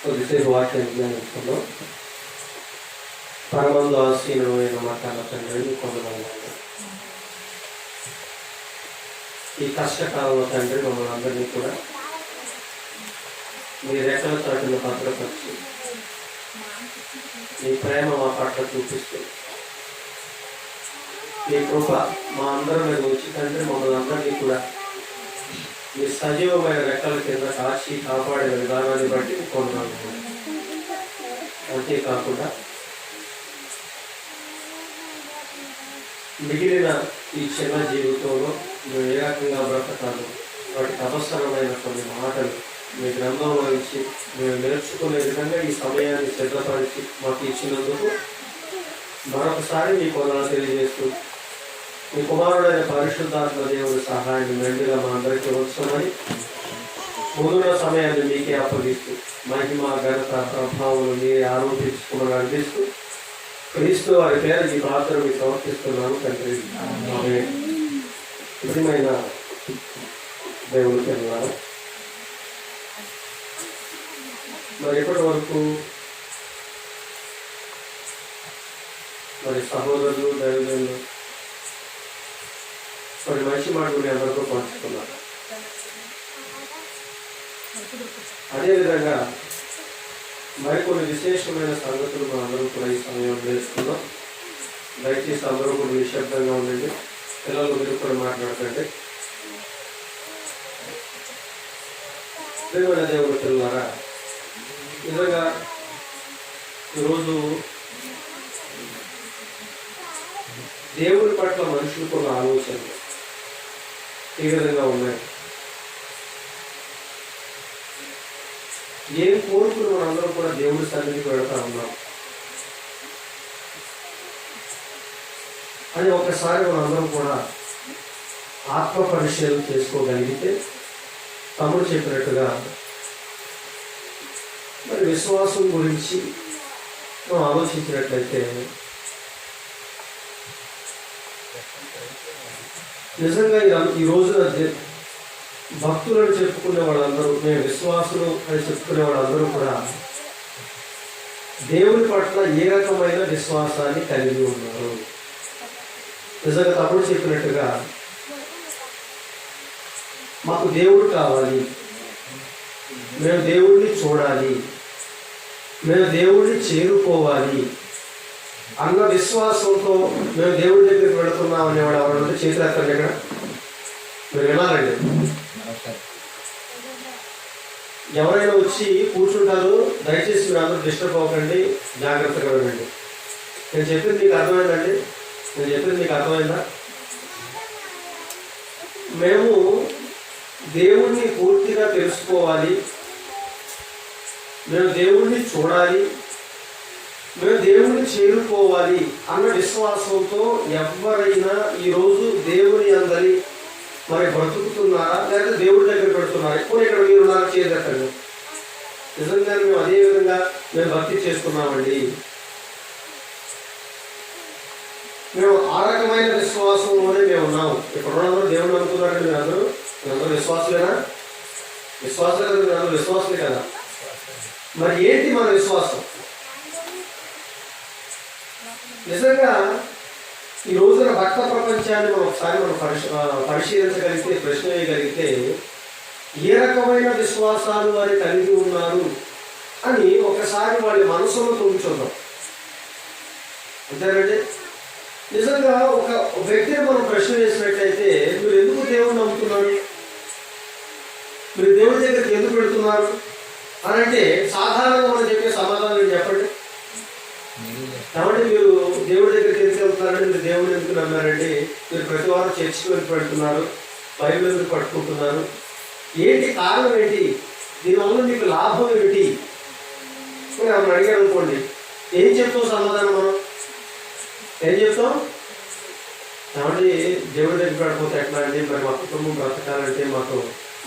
కొద్దిసేపు వాక్యం జ్ఞానించుకుందాం. పరమందు ఆసీనమైన మా కన్న తండ్రి కొందరు ఈ కష్టకాలంలో తండ్రి మమ్మల్ని అందరినీ కూడా మీ రెక్కల చాటును భద్రపరిచి మీ ప్రేమ మా పట్ల చూపిస్తూ మీ కృప మా అందరి మీద వచ్చి తండ్రి మమ్మల్ని అందరినీ కూడా మీ సజీవమైన రెక్కల కింద కాచి కాపాడే విధానాన్ని బట్టి కొందరు. అంతేకాకుండా మిగిలిన ఈ చిన్న జీవితంలో మేము ఏ రకంగా బ్రతకాలి, వాటికి అవసరమైన కొన్ని మాటలు మీ గ్రంథంలో ఇచ్చి మేము నేర్చుకునే విధంగా ఈ సమయాన్ని సిద్ధపరిచి మాకు ఇచ్చినందుకు మరొకసారి మీ కొనాలు తెలియజేస్తూ మీ కుమారుడైన పరిశుద్ధాత్మ దేవుడి సహాయాన్ని మెండుగా మా అందరికీ వచ్చామని ముందున్న సమయాన్ని మీకే అప్పగిస్తూ మహిమ ఘనత ప్రభావం మీరే ఆరోపించుకుని అందిస్తూ క్రీస్తు వారి పేరు ఈ ప్రార్థన మీకు సమర్పిస్తున్నాను తండ్రి. ప్రియమైన దేవుడి పిల్లలు, మరి ఇప్పటి వరకు మరి సహోదరులు దైవజనులు మరి మంచి మాటలు అందరితో పంచుకున్నారు. అదేవిధంగా మరికొన్ని విశేషమైన సంగతులు మనం అందరూ కూడా ఈ సమయంలో నేర్చుకుందాం. దయచేసి అందరూ కూడా నిశ్శబ్దంగా ఉండండి. పిల్లలు మీరు కూడా మాట్లాడకండి. ప్రియమైన దేవుడి పిల్లలారా, నిజంగా ఈరోజు దేవుడి పట్ల మనుషులకున్న ఆలోచనలు ఈ విధంగా ఉన్నాయి. ఏం కోరుకుని మనందరం కూడా దేవుడి సన్నిధికి వెళతా ఉన్నాం అని ఒకసారి మనందరం కూడా ఆత్మ పరిశీలన చేసుకోగలిగితే, తమ్ముడు చెప్పినట్టుగా మరి విశ్వాసం గురించి మనం ఆలోచించినట్లయితే నిజంగా ఈ రోజున భక్తులను చెప్పుకునే వాళ్ళందరూ, మేము విశ్వాసులు అని చెప్పుకునే వాళ్ళందరూ కూడా దేవుని పట్ల ఏ రకమైన విశ్వాసాన్ని కలిగి ఉన్నారు. నిజంగా తమ్ముడు చెప్పినట్టుగా మాకు దేవుడు కావాలి, మేము దేవుడిని చూడాలి, మేము దేవుడిని చేరుకోవాలి అన్న విశ్వాసంతో మేము దేవుడి దగ్గరికి వెళుతున్నాం అనేవాడు ఎవరంటే చేతులు ఎత్తండి. ఇక్కడ మీరు వినాలండి. ఎవరైనా వచ్చి కూర్చుంటారు, దయచేసి మీరు అందరూ డిస్టర్బ్ అవ్వకండి, జాగ్రత్తగా వినండి. నేను చెప్పింది మీకు అర్థమైందండి? నేను చెప్పింది మీకు అర్థమైందా? మేము దేవుణ్ణి పూర్తిగా తెలుసుకోవాలి, మేము దేవుణ్ణి చూడాలి, మేము దేవుణ్ణి చేరుకోవాలి అన్న విశ్వాసంతో ఎవరైనా ఈరోజు దేవుని అందరి మరి బ్రతుకుతున్నారా, లేకపోతే దేవుడి దగ్గర పెడుతున్నారా? ఇప్పుడు ఇక్కడ మీరు ఉన్నారు, చేయదట్టండి. నిజంగా మేము అదే విధంగా మేము భక్తి చేస్తున్నామండి. మేము ఆ రకమైన విశ్వాసంలోనే మేము ఉన్నాము. ఇప్పుడు అందరూ దేవుడు అనుకున్నారండి. మీరందరూ విశ్వాసులేనా? విశ్వాసులే కదా, మీరు అందరూ విశ్వాసులే కదా. మరి ఏంటి మన విశ్వాసం? నిజంగా ఈ రోజున భక్త ప్రపంచాన్ని మనం ఒకసారి పరిశీలించగలిగితే, ప్రశ్న వేయగలిగితే ఏ రకమైన విశ్వాసాలు వారు కలిగి ఉన్నారు అని ఒకసారి వాళ్ళ మనసులో ఉంచుదాం. అంతేనండి. నిజంగా ఒక వ్యక్తిని మనం ప్రశ్న వేసినట్లయితే, మీరు ఎందుకు దేవుడిని నమ్ముతున్నారు, మీరు దేవుడి దగ్గరికి ఎందుకు పెడుతున్నారు అని అంటే సాధారణంగా మనం చెప్పే సమాధానం చెప్పండి. కాబట్టి మీరు దేవుడి దగ్గరికి ఎందుకు వెళ్తున్నారంటే, మీరు దేవుడిని ఎందుకు నమ్మారండి, మీరు ప్రతి వారం చర్చికి వెళ్ళి పెడుతున్నారు, బైబిల్ ఎందుకు పట్టుకుంటున్నారు, ఏంటి కారణం ఏంటి, దీనివల్ల మీకు లాభం ఏమిటి అని మనం అడిగారు అనుకోండి. ఏం చెప్తాం సమాధానం? మనం ఏం చెప్తాం? కాబట్టి దేవుడి దగ్గర పడిపోతే ఎట్లా అంటే, మరి మా కుటుంబం బ్రతకాలంటే,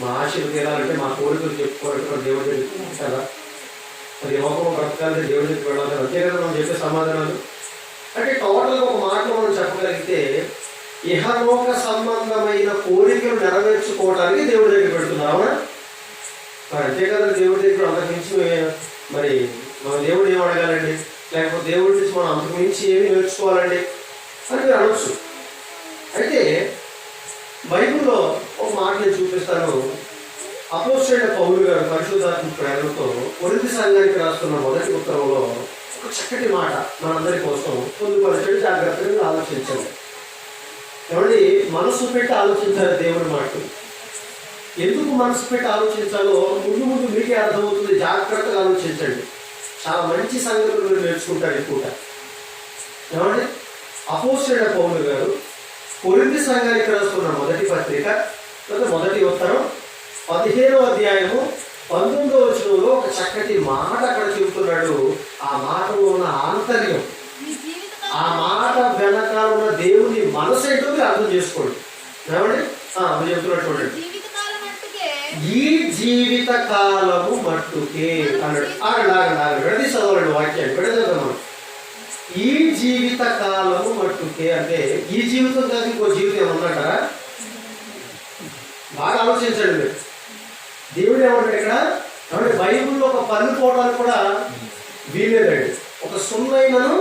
మా ఆశలు తీరాలంటే, మా కోరికలు చెప్పుకోవాలంటే దేవుడి దగ్గర కదా, మరి లోకం బ్రతకాలంటే దేవుడి దగ్గర వెళ్ళాలి. అంతే కదా మనం చెప్పే సమాధానాలు. అంటే టోటల్గా ఒక మాటలో మనం చెప్పగలిగితే, ఇహలోక సంబంధమైన కోరికలు నెరవేర్చుకోవడానికి దేవుడి దగ్గర పెడుతున్నాం. అవునా? మరి అంతే కదా, దేవుడి దగ్గర అంతకుమించి పరిశుద్ధాత్మ ప్రేరణతో కొరింథీ సంఘానికి రాస్తున్న మొదటి ఉత్తరంలో ఒక చక్కటి మాట మనందరి కోసం పొందుపరచండి, జాగ్రత్తగా ఆలోచించండి. ఏమండి, మనసు పెట్టి ఆలోచించాలి దేవుని మాట. ఎందుకు మనసు పెట్టి ఆలోచించాలో ముందు ముందు మీకే అర్థమవుతుంది. జాగ్రత్తగా ఆలోచించండి, చాలా మంచి సంగతులు మీరు నేర్చుకుంటారు ఎక్కువగా. ఏమండి, అపోస్తలుడైన పౌలు గారు కొరింథీ సంఘానికి రాస్తున్న మొదటి పత్రిక లేదా మొదటి ఉత్తరం 15వ అధ్యాయము 19వ వచనంలో ఒక చక్కటి మాట అక్కడ చెబుతున్నాడు. ఆ మాటలో ఉన్న ఆంతర్యం, ఆ మాట వెనకాల ఉన్న దేవుని మనసు ఏంటో మీరు అర్థం చేసుకోండి. ఏమండి, మీరు చెప్తున్నట్టు చూడండి. ఈ జీవిత కాలము మట్టుకే అన్నాడు. ఆగండి, విడదీ చదవాలండి వాక్యాన్ని, విడదీద్దాం మనం. ఈ జీవిత కాలము మట్టుకే అంటే ఈ జీవితం కాదు ఇంకో జీవితం ఏమన్నాడా? బాగా ఆలోచించండి మీరు. దేవుడు ఏమంటాడు ఇక్కడ? కాబట్టి బైబిల్లో ఒక పన్ను పోవడానికి కూడా వీలేదండి. ఒక సున్నైనను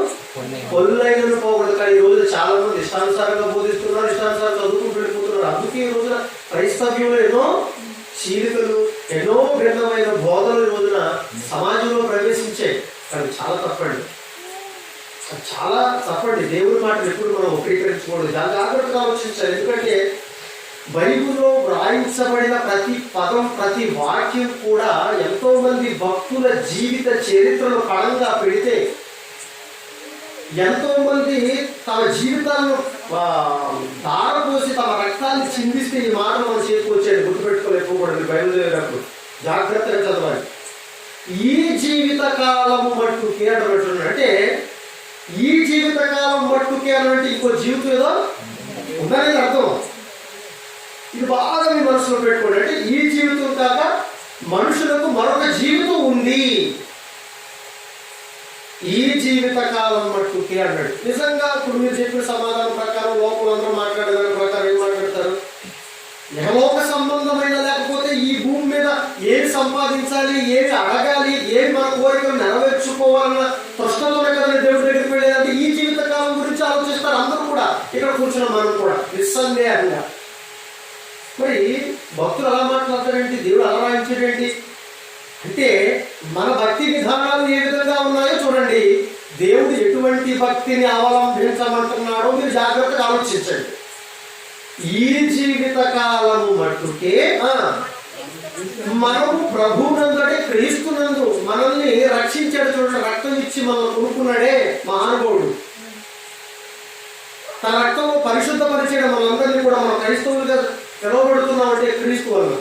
పొల్లైనను పోకూడదు. కానీ ఈ రోజు చాలా మంది ఇష్టానుసారంగా బోధిస్తున్నారు, ఇష్టానుసారం చదువుకుంటూ వెళ్ళిపోతున్నారు. అందుకే ఈ రోజున క్రైస్తవ్యంలో ఎన్నో చీలికలు, ఎన్నో భిన్నమైన బోధనలు ఈ రోజున సమాజంలో ప్రవేశించాయి. కానీ చాలా తప్పండి, చాలా తప్పండి. దేవుని మాటలు ఎప్పుడు మనం ఉపయోగించకూడదు. చాలా జాగ్రత్తగా ఆలోచించాలి. ఎందుకంటే బైబిల్లో వ్రాయించబడిన ప్రతి పదం, ప్రతి వాక్యం కూడా ఎంతో మంది భక్తుల జీవిత చరిత్రను పడంగా పెడితే, ఎంతో మంది తమ జీవితాలను దారపోసి తమ రక్తాన్ని చిందిస్తే ఈ మాట మన చేతికి వచ్చేది. గుర్తుపెట్టుకోలేకపోకూడదు. బైబిల్ చదివేటప్పుడు జాగ్రత్తగా చదవాలి. ఈ జీవిత కాలము మట్టుకే అంటున్నాడు. అంటే ఈ జీవిత కాలం మట్టుకే అనంటే ఇంకో జీవితం ఏదో ఉందనేది అర్థం. ఇది బాగా మీ మనసులో పెట్టుకోండి. అంటే ఈ జీవితం కాక మనుషులకు మరొక జీవితం ఉంది. ఈ జీవిత కాలం మట్టుకే అన్నాడు. నిజంగా ఇప్పుడు మీరు చెప్పిన సమాధానం ప్రకారం లోపలందరూ మాట్లాడేదాని ప్రకారం ఏం మాట్లాడతారు? యెహోవా సంబంధమైన లేకపోతే ఈ భూమి మీద ఏమి సంపాదించాలి, ఏమి అడగాలి, ఏమి మన కోరికలు నెరవేర్చుకోవాలన్న ప్రశ్నలోనే కదా దేవుడి దగ్గరికి వెళ్ళేదంటే ఈ జీవిత కాలం గురించి ఆలోచిస్తారు అందరూ కూడా. ఇక్కడ కూర్చున్న మనం కూడా నిస్సందేహంగా. మరి భక్తులు అలా మాట్లాడతారేంటి, దేవుడు అలా రాయించాడేంటి అంటే మన భక్తి విధానాలు ఏ విధంగా ఉన్నాయో చూడండి. దేవుడు ఎటువంటి భక్తిని అవలంబించమంటున్నాడో మీరు జాగ్రత్తగా ఆలోచించండి. ఈ జీవిత కాలము మట్టుకే మనము ప్రభువునందుడే, క్రీస్తునందు మనల్ని రక్షించాడు. చూడండి, రక్తం ఇచ్చి మనల్ని కొనుక్కున్నాడే మహానుభావుడు. తన రక్తంలో పరిశుద్ధపరిచే మనందరినీ కూడా మనం క్రైస్తవులుగా పిలువబడుతున్నామంటే క్రీస్తు వల్ల,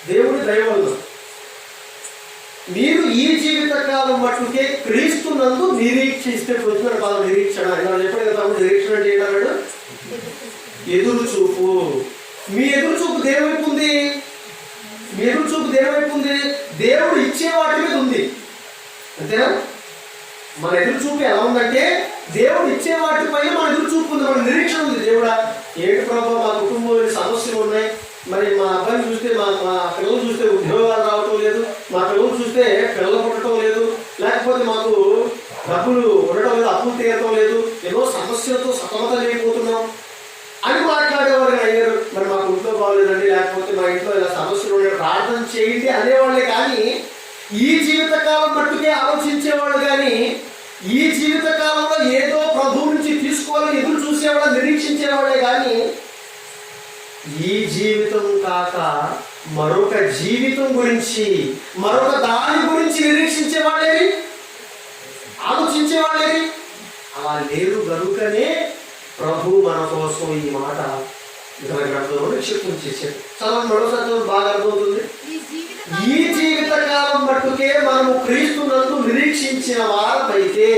దేవుడి దయ వల్ల. మీరు ఈ జీవిత కాలం మట్టుకే క్రీస్తునందు నిరీక్షిస్తే, వచ్చిన పదం నిరీక్షణ. ఇలా చెప్పాడు కదా, నిరీక్షణ అంటే ఏంటన్నాడు? ఎదురు చూపు. మీ ఎదురు చూపు దేని వైపు ఉంది? మీ ఎదురు చూపు దేని వైపు ఉంది? దేవుడు ఇచ్చే వాటి మీద ఉంది, అంతేనా? మన ఎదురు చూపు ఎలా ఉందంటే దేవుడు ఇచ్చే వాటిపైన మన ఎదురు చూపు ఉంది, మన నిరీక్షణ ఉంది. దేవుడా ఏంటి ప్రభావ, మా కుటుంబంలో సమస్యలు ఉన్నాయి, మరి మా అబ్బాయిని చూస్తే మా పిల్లలు చూస్తే ఉద్యోగాలు రావటం లేదు, మా పిల్లలు చూస్తే పిల్లలు పుట్టడం లేదు, లేకపోతే మాకు డబ్బులు ఉండటం లేదు, అప్పులు తీరటం లేదు, ఎన్నో సమస్యలతో సతమతం అయిపోతున్నాం అని మాట్లాడేవారు. అయ్యారు మరి మాకు ఇంట్లో బాగోలేదండి, లేకపోతే మా ఇంట్లో ఇలా సమస్యలు ఉండే, ప్రార్థన చేయండి అనేవాళ్ళే. కానీ ఈ జీవితకాలం మట్టుకే ఆలోచించేవాళ్ళు, కానీ ఈ జీవితకాలంలో ఏదో ప్రభువు నుంచి తీసుకోవాలని ఎదురు చూసేవాళ్ళు, నిరీక్షించేవాళ్ళే. కానీ ఈ జీవితం కాక మరొక జీవితం గురించి, మరొక దాని గురించి నిరీక్షించేవాళ్ళేది, ఆలోచించేవాళ్ళేది అలా లేరు. కనుకనే ప్రభు మన కోసం ఈ మాట గ్రంథంలో నిక్షిప్తం చేశాడు. చదవండి, మరోసారి బాగా అర్థమవుతుంది. ఈ జీవిత కాలం మట్టుకే మనము క్రీస్తునందు నిరీక్షించిన వారైతే,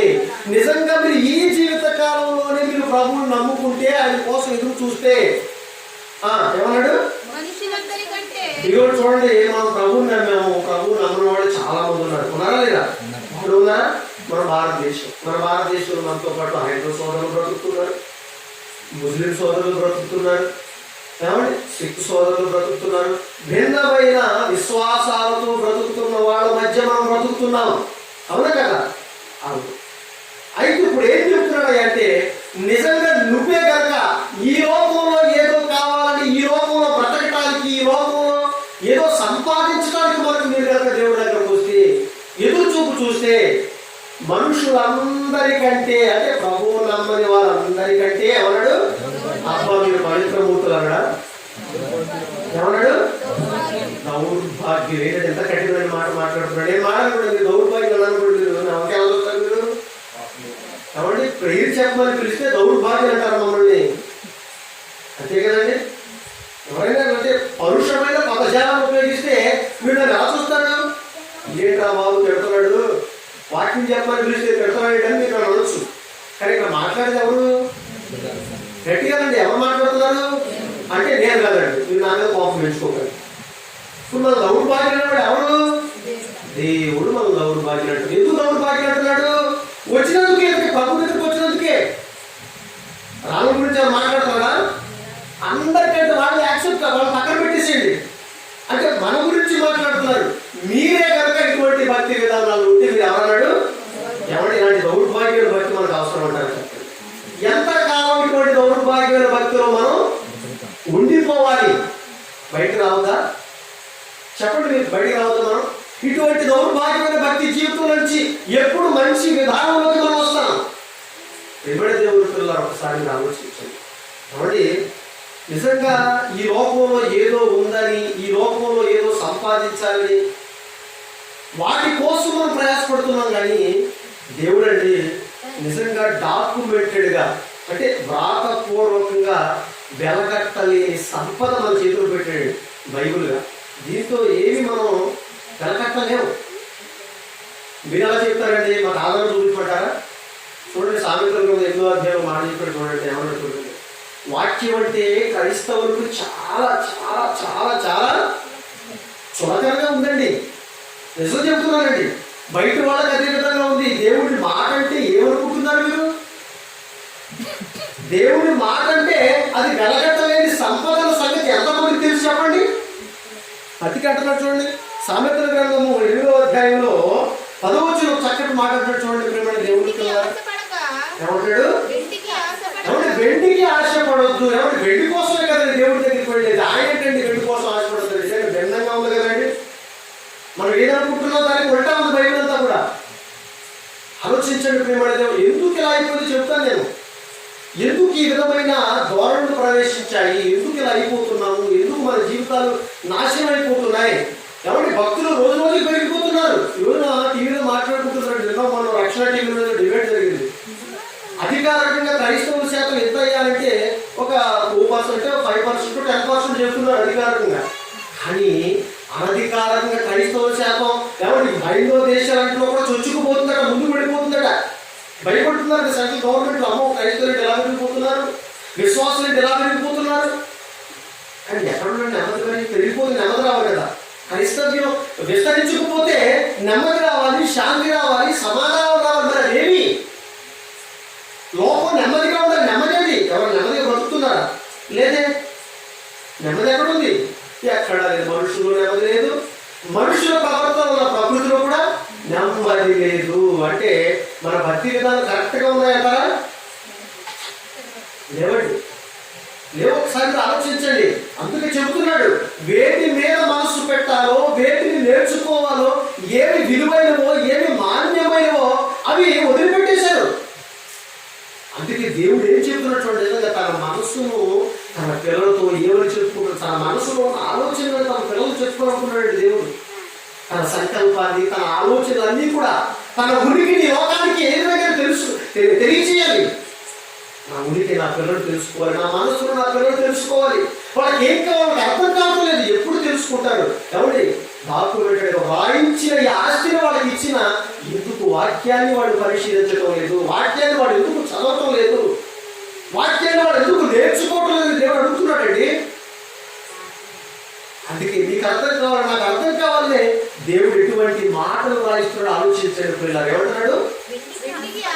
నిజంగా మీరు ఈ జీవిత కాలంలోనే మీరు ప్రభువుని నమ్ముకుంటే, ఆయన కోసం ఎదురు చూస్తే, ఏమన్నాడు? ఇదిగో చూడండి, మనం ప్రభువుని నమ్మాము. ప్రభువు నమ్మిన వాళ్ళు చాలా మంది ఉన్నారు. ఉన్నారా లేదా? ఇప్పుడు ఉన్నారా? మన భారతదేశంలో మనతో పాటు హైందవ సోదరులు బ్రతుకుతున్నారు, ముస్లిం సోదరులు బ్రతుకుతున్నారు, ఏమండి సిక్ సోదరులు బ్రతుకుతున్నారు. భిన్నమైన విశ్వాసాలతో బ్రతుకుతున్న వాళ్ళ మధ్య మనం బ్రతుకుతున్నాం. అవునా కదా? అవును. అయితే ఇప్పుడు ఏం చెప్తున్నాడు అంటే, నిజంగా నువ్వే కనుక ఈ లోకంలో ఏదో కావాలని, ఈ లోకంలో బ్రతకటానికి, ఈ లోకంలో ఏదో సంపాదించడానికి మనకు మీరు మనుషులందరికంటే, అంటే ప్రభువు నమ్మని వారందరికంటే ఏమన్నాడు? అబ్బా మీరు పవిత్రమూర్తులు అన్నాడా? ఏమన్నాడు? దౌర్భాగ్యం. ఏంటంటే ఎంత కఠినమైన మాట మాట్లాడుతున్నాడు. నేను మాట్లాడకూడదు, మీరు దౌర్భాగ్యం అనుకోండి. మీరు నమ్మకేమవుతారు మీరు? ఏమండి ప్రేరు చెప్పమని పిలిస్తే దౌర్భాగ్యం అంటారు మమ్మల్ని, అంతే కదండి. ఎవరైనా అంటే పరుషమైన పదజాలను ఉపయోగిస్తే మీరు నన్ను ఎలా చూస్తాడు? ఏంట్రా బాబు తిడుతున్నాడు, వాక్యం చెప్పమని పిలిస్తే తిడుతున్నాడు అని మీరు నన్ను అనొచ్చు. కానీ ఇక్కడ మాట్లాడేది ఎవరు? గట్టిగానండి. ఎవరు మాట్లాడుతున్నారు అంటే నేను కదండి. మీరు నా మీద కోపం పెంచుకోకండి. ఇప్పుడు మన దౌర్భాగ్యం అన్నాడు ఎవరు? దేవుడు మన దౌర్భాగ్యం అంటాడు. ఎందుకు దౌర్భాగ్యం అంటున్నాడు? వచ్చినందుకే, ప్రభు దగ్గరికి వచ్చినందుకే. రాముడి గురించి ఎవరు మాట్లాడుతున్నారా? అందరికంటే వాళ్ళు యాక్సెప్ట్, వాళ్ళు పక్కన పెట్టేసేయండి. అంటే మన గురించి మాట్లాడుతున్నారు. మీరే కనుక ఇటువంటి భక్తి విధానాలు ఉంటే మీరు ఎవరన్నాడు? ఎవరు ఇలాంటి దౌర్భాగ్యమైన భక్తి మనకు అవసరం అంటారు. ఎంతకాలం ఇటువంటి దౌర్భాగ్యమైన భక్తిలో మనం ఉండిపోవాలి? బయటకు రావద్దా? చెప్పండి, మీరు బయటకు రావద్దా? మనం ఇటువంటి దౌర్భాగ్యమైన భక్తి జీవితం నుంచి ఎప్పుడు మంచి విధానంలోకి మనం వస్తాం? ఎప్పుడే దేవుడి పిల్లలు ఒకసారి ఆలోచించండి. కాబట్టి నిజంగా ఈ లోకంలో ఏదో ఉందని, ఈ లోకంలో ఏదో సంపాదించాలని వాటి కోసం మనం ప్రయాసపడుతున్నాం. కానీ దేవుడు అండి నిజంగా డాక్యుమెంటెడ్గా, అంటే వ్రాతపూర్వకంగా వెలకట్టలేని సంపద మన చేతులు పెట్టాడు బైబిల్గా. దీంతో ఏమి మనం వెలకట్టలేము. మీరు ఎలా చెప్తారండి? మాకు ఆధారం చూపించమంటారా? చూడండి, సామెతలు 8వ అధ్యాయం మాట చెప్పాడు చూడండి. ఏమన్నా చూడండి, వాక్యం అంటే క్రైస్తవులకు చాలా చాలా చాలా చాలా చులకనగా ఉందండి. నిజం చెప్తున్నానండి. బయట వాళ్ళకి అదే విధంగా ఉంది. దేవుడి మాట అంటే ఏమనుకుంటున్నారు మీరు? దేవుడి మాట అంటే అది వెలగట్టలేని సంపదల సంగతి ఎంతమందికి తెలుసు చెప్పండి? అతికి అంటున్నాడు చూడండి. సామెతల గ్రంథము 8వ అధ్యాయంలో 10వ వచనం చక్కటి మాట్లాడుతున్నాడు చూడండి. ప్రేమ దేవుడి ఏమంటాడు? ఏమంటే వెండికి ఆశపడొద్దు. ఏమంటే వెండి కోసమే కదండి దేవుడి దగ్గరికి వెళ్ళేది. ఆయన ఏంటండి వెండి కోసం ఆశపడతాడు? భిన్నంగా ఉంది కదండి. మనం ఏదనుకుంటున్నాం దానికి ఉల్టా ఉంది బైబిల్ అంతా కూడా. ఆలోచించండి ప్రేమ దేవుడు. ఎందుకు ఇలా అయిపోయింది చెప్తాను నేను. ఎందుకు ఈ విధమైన ధోరణులు ప్రవేశించాయి? ఎందుకు ఇలా అయిపోతున్నాము? ఎందుకు మన జీవితాలు నాశనం అయిపోతున్నాయి? ఏమంటే భక్తులు రోజు రోజుకి పెరిగిపోతున్నారు. ఈరోజు టీవీలో మాట్లాడుకుంటున్నారు. నిన్న మన రక్షణ టీవీలో డిబేట్ జరిగింది. అధికారికంగా క్రైస్తవుల శాతం ఎంత అయ్యారంటే ఒక 2%, 5%, 10% చెప్తున్నారు అధికారికంగా. కానీ అనధికారికంగా క్రైస్తవుల శాతం ఏమంటే హైందవ దేశాలంట్లో కూడా చొచ్చుకుపోతుందట, ముందు పడిపోతుందట. భయపడుతున్నారు సెంట్రల్ గవర్నమెంట్. అమ్మో క్రైస్తవులు ఎలా పెరిగిపోతున్నారు, విశ్వాసులు ఎలా పెరిగిపోతున్నారు. కానీ ఎక్కడ నెమ్మది పెరిగిపోతుంది, నెమ్మది రావాలి కదా. క్రైస్తవ్యం విస్తరించకపోతే నెమ్మది రావాలి, శాంతి రావాలి, సమాధానం రావాలి. మరి అదేమి లోకం నెమ్మదిగా ఉండాలి. నెమ్మది ఎవరు నెమ్మదిగా బ్రతుకుతున్నారా? లేదే. నెమ్మది ఎక్కడుంది? ఎక్కడ లేదు. మనుషులు నెమ్మది లేదు. మనుషుల ప్రవర్తన ఉన్న ప్రకృతిలో కూడా నెమ్మది లేదు. అంటే మన భక్తి విధానం కరెక్ట్గా ఉన్నాయంటారా? లేవండి, లేవు. ఒకసారి ఆలోచించండి. అందుకే చెబుతున్నాడు, వేటి మీద మనస్సు పెట్టాలో, వేటిని నేర్చుకోవాలో, ఏమి విలువైనవో, ఏమి మాన్యమైనవో అవి వదిలిపెట్టేశారు. అందుకే దేవుడు ఏం చెప్తున్నటువంటి నిజంగా తన మనస్సును తన పిల్లలతో ఏమని చెప్పుకుంటాడు? తన మనసులో ఆలోచనలు తన పిల్లలు చెప్పుకోనుకున్నాడు దేవుడు. తన సంకల్పాన్ని, తన ఆలోచనలన్నీ కూడా తన ఉనికిని లోకానికి ఏ విధంగా తెలియచేయాలి. నా ఉనికి నా పిల్లలు తెలుసుకోవాలి, నా మనసులో నా పిల్లలు తెలుసుకోవాలి. వాళ్ళకి ఏం కావాలని అర్థం కావడం లేదు. ఎప్పుడు తెలుసుకుంటారు? ఎవరి డాక్యుమెంటెడ్ వాయించిన ఈ ఆస్తిని వాళ్ళకి ఇచ్చిన ఎందుకు వాక్యాన్ని వాడు పరిశీలించడం లేదు? వాక్యాన్ని వాడు ఎందుకు చదవటం లేదు? వాక్యాన్ని వాడు ఎందుకు నేర్చుకోవటం లేదు? దేవుడు అడుగుతున్నాడండి. అందుకే నీకు అర్థం కావాలి, నాకు అర్థం కావాలనే దేవుడు ఎటువంటి మాటలు రాయిస్తున్నాడు ఆలోచించండి పిల్లలు. ఏమంటున్నాడు?